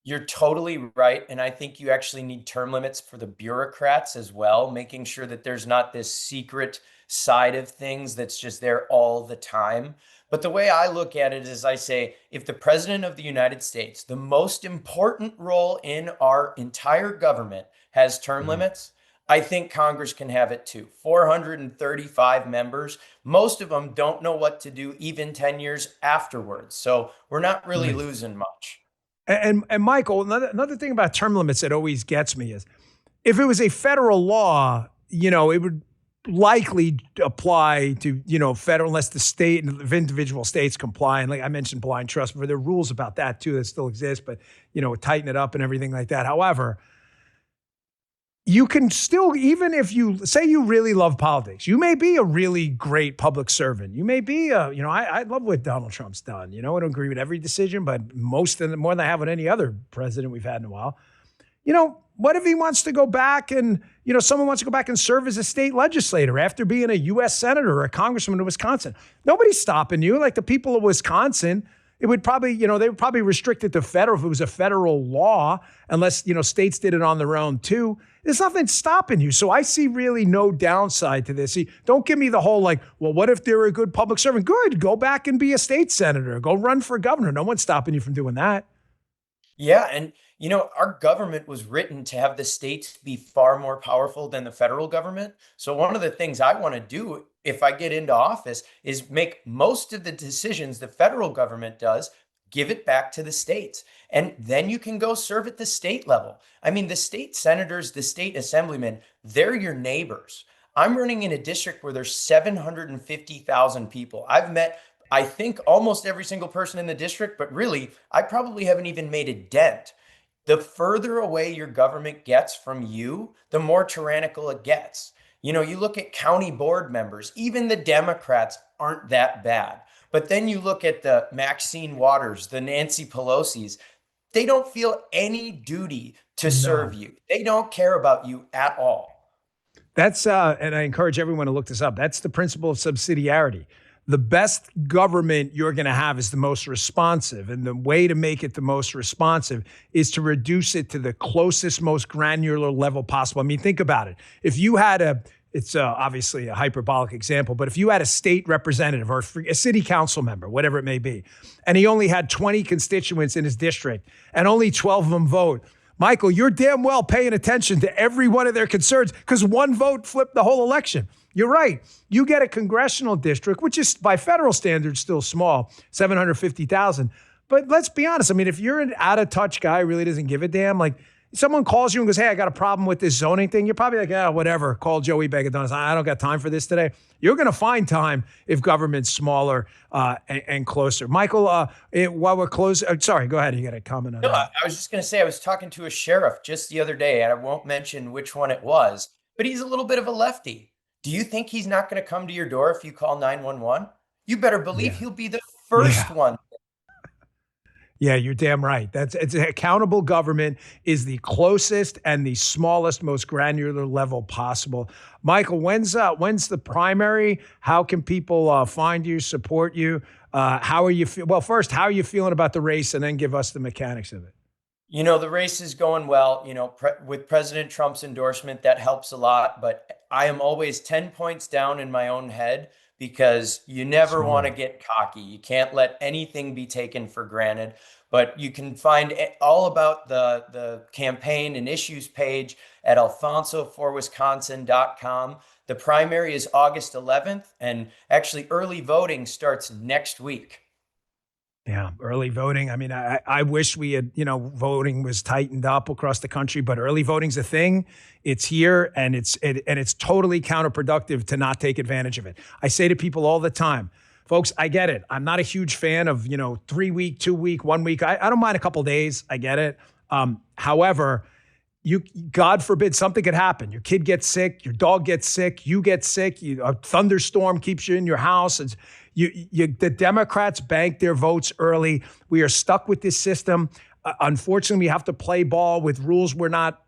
You're totally right. And I think you actually need term limits for the bureaucrats as well, making sure that there's not this secret side of things that's just there all the time. But the way I look at it is I say, if the president of the United States, the most important role in our entire government, has term limits, I think Congress can have it too. 435 members. Most of them don't know what to do even 10 years afterwards. So we're not really losing much. And Michael, another thing about term limits that always gets me is if it was a federal law, it would likely apply to, federal, unless the state and individual states comply. And like I mentioned, blind trust, but there are rules about that too that still exist, but, tighten it up and everything like that. However, you can still, even if you say you really love politics, you may be a really great public servant. You may be, I love what Donald Trump's done. I don't agree with every decision, but more than I have with any other president we've had in a while. What if he wants to go back and, someone wants to go back and serve as a state legislator after being a U.S. senator or a congressman in Wisconsin? Nobody's stopping you. Like the people of Wisconsin, it would probably, they would probably restrict it to federal if it was a federal law, unless, states did it on their own too. There's nothing stopping you. So I see really no downside to this. See, don't give me the whole well, what if they're a good public servant? Good. Go back and be a state senator. Go run for governor. No one's stopping you from doing that. Yeah. And, our government was written to have the states be far more powerful than the federal government. So one of the things I want to do if I get into office is make most of the decisions the federal government does give it back to the states. And then you can go serve at the state level. I mean, the state senators, the state assemblymen, they're your neighbors. I'm running in a district where there's 750,000 people. I've met, I think, almost every single person in the district, but really, I probably haven't even made a dent. The further away your government gets from you, the more tyrannical it gets. You know, you look at county board members, even the Democrats aren't that bad. But then you look at the Maxine Waters, the Nancy Pelosi's, they don't feel any duty to serve you. They don't care about you at all. That's, and I encourage everyone to look this up. That's the principle of subsidiarity. The best government you're going to have is the most responsive. And the way to make it the most responsive is to reduce it to the closest, most granular level possible. I mean, think about it. If you had it's obviously a hyperbolic example, but if you had a state representative or a city council member, whatever it may be, and he only had 20 constituents in his district and only 12 of them vote, Michael, you're damn well paying attention to every one of their concerns because one vote flipped the whole election. You're right. You get a congressional district, which is by federal standards still small, 750,000. But let's be honest. I mean, if you're an out-of-touch guy who really doesn't give a damn, like someone calls you and goes, hey, I got a problem with this zoning thing, you're probably like, oh, whatever. Call Joey Begadonis. I don't got time for this today. You're going to find time if government's smaller and closer. Michael, while we're closing, sorry, go ahead. You got a comment on that? I was just going to say, I was talking to a sheriff just the other day, and I won't mention which one it was, but he's a little bit of a lefty. Do you think he's not going to come to your door if you call 911? You better believe he'll be the first one. Yeah, you're damn right. It's accountable government is the closest and the smallest, most granular level possible. Michael, when's the primary? How can people find you, support you? How are you? Well, first, how are you feeling about the race, and then give us the mechanics of it. You know, the race is going well. You know, with President Trump's endorsement, that helps a lot. But I am always 10 points down in my own head because you never want to get cocky. You can't let anything be taken for granted. But you can find all about the campaign and issues page at alfonsoforwisconsin.com. The primary is August 11th, and actually early voting starts next week. Yeah, early voting. I mean, I wish we had, voting was tightened up across the country, but early voting's a thing. It's here, and it's totally counterproductive to not take advantage of it. I say to people all the time, folks, I get it. I'm not a huge fan of, 3 week, 2 week, 1 week. I don't mind a couple days. I get it. However, God forbid something could happen. Your kid gets sick, your dog gets sick, you get sick, a thunderstorm keeps you in your house. The Democrats bank their votes early. We are stuck with this system. Unfortunately, we have to play ball with rules we're not,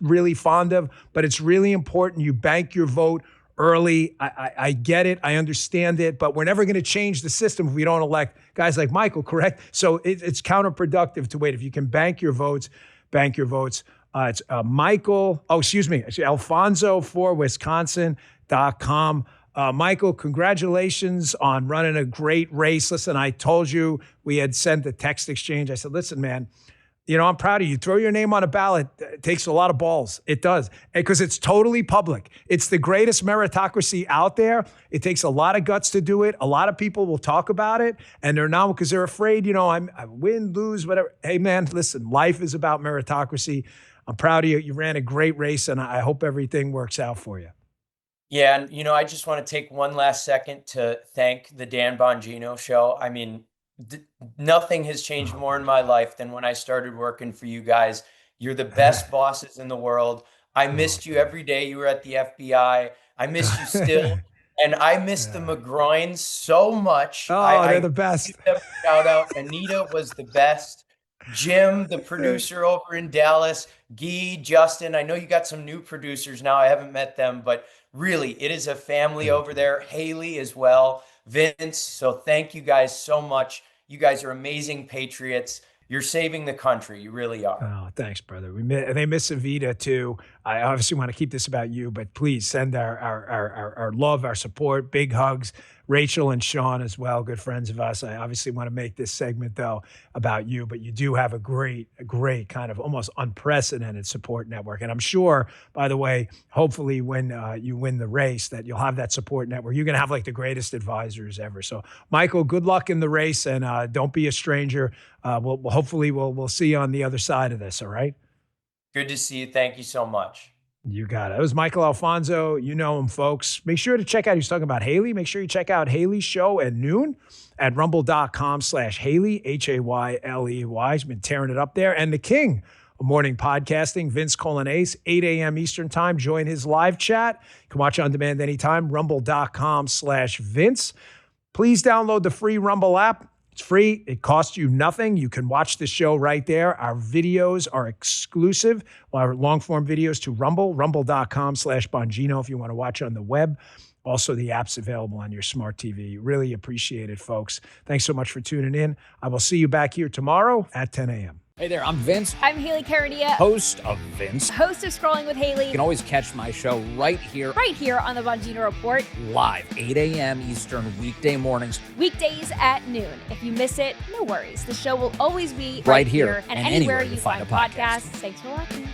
really fond of, but it's really important you bank your vote early. I get it. I understand it, but we're never going to change the system if we don't elect guys like Michael, correct? So it's counterproductive to wait. If you can bank your votes, bank your votes. It's alfonsoforwisconsin.com. Michael, congratulations on running a great race. Listen, I told you we had sent a text exchange. I said, listen, man, I'm proud of you. Throw your name on a ballot. It takes a lot of balls. It does. Because it's totally public. It's the greatest meritocracy out there. It takes a lot of guts to do it. A lot of people will talk about it, and they're not because they're afraid, I win, lose, whatever. Hey, man, listen, life is about meritocracy. I'm proud of you. You ran a great race, and I hope everything works out for you. Yeah, and I just want to take one last second to thank the Dan Bongino Show. I mean, nothing has changed more in my life than when I started working for you guys. You're the best bosses in the world. I missed you every day you were at the FBI. I miss you still. And I miss the McGroins so much. They're the best. Shout out. Anita was the best. Jim, the producer over in Dallas, Guy, Justin. I know you got some new producers now. I haven't met them, but really, it is a family over there. Haley as well, Vince. So thank you guys so much. You guys are amazing patriots. You're saving the country. You really are. Oh, thanks, brother. They miss Evita too. I obviously want to keep this about you, but please send our love, our support, big hugs. Rachel and Sean as well, good friends of us. I obviously want to make this segment, though, about you, but you do have a great kind of almost unprecedented support network. And I'm sure, by the way, hopefully when you win the race, that you'll have that support network. You're going to have like the greatest advisors ever. So, Michael, good luck in the race, and don't be a stranger. Hopefully we'll see you on the other side of this, all right? Good to see you. Thank you so much. You got it. It was Michael Alfonso. You know him, folks. Make sure to check out, he's talking about Haley. Make sure you check out Haley's show at noon at rumble.com/Haley, Hayley. He's been tearing it up there. And the king of morning podcasting, Vince Colonnese, 8 a.m. Eastern time. Join his live chat. You can watch on demand anytime, rumble.com/Vince. Please download the free Rumble app. It's free. It costs you nothing. You can watch the show right there. Our videos are exclusive, our long-form videos to Rumble, rumble.com/Bongino if you want to watch on the web. Also, the app's available on your smart TV. Really appreciate it, folks. Thanks so much for tuning in. I will see you back here tomorrow at 10 a.m. Hey there, I'm Vince. I'm Haley Caradia, host of Vince. Host of Scrolling with Haley. You can always catch my show right here on the Bongino Report. Live, 8 a.m. Eastern, weekday mornings. Weekdays at noon. If you miss it, no worries. The show will always be right here and anywhere you find podcasts. Thanks for watching.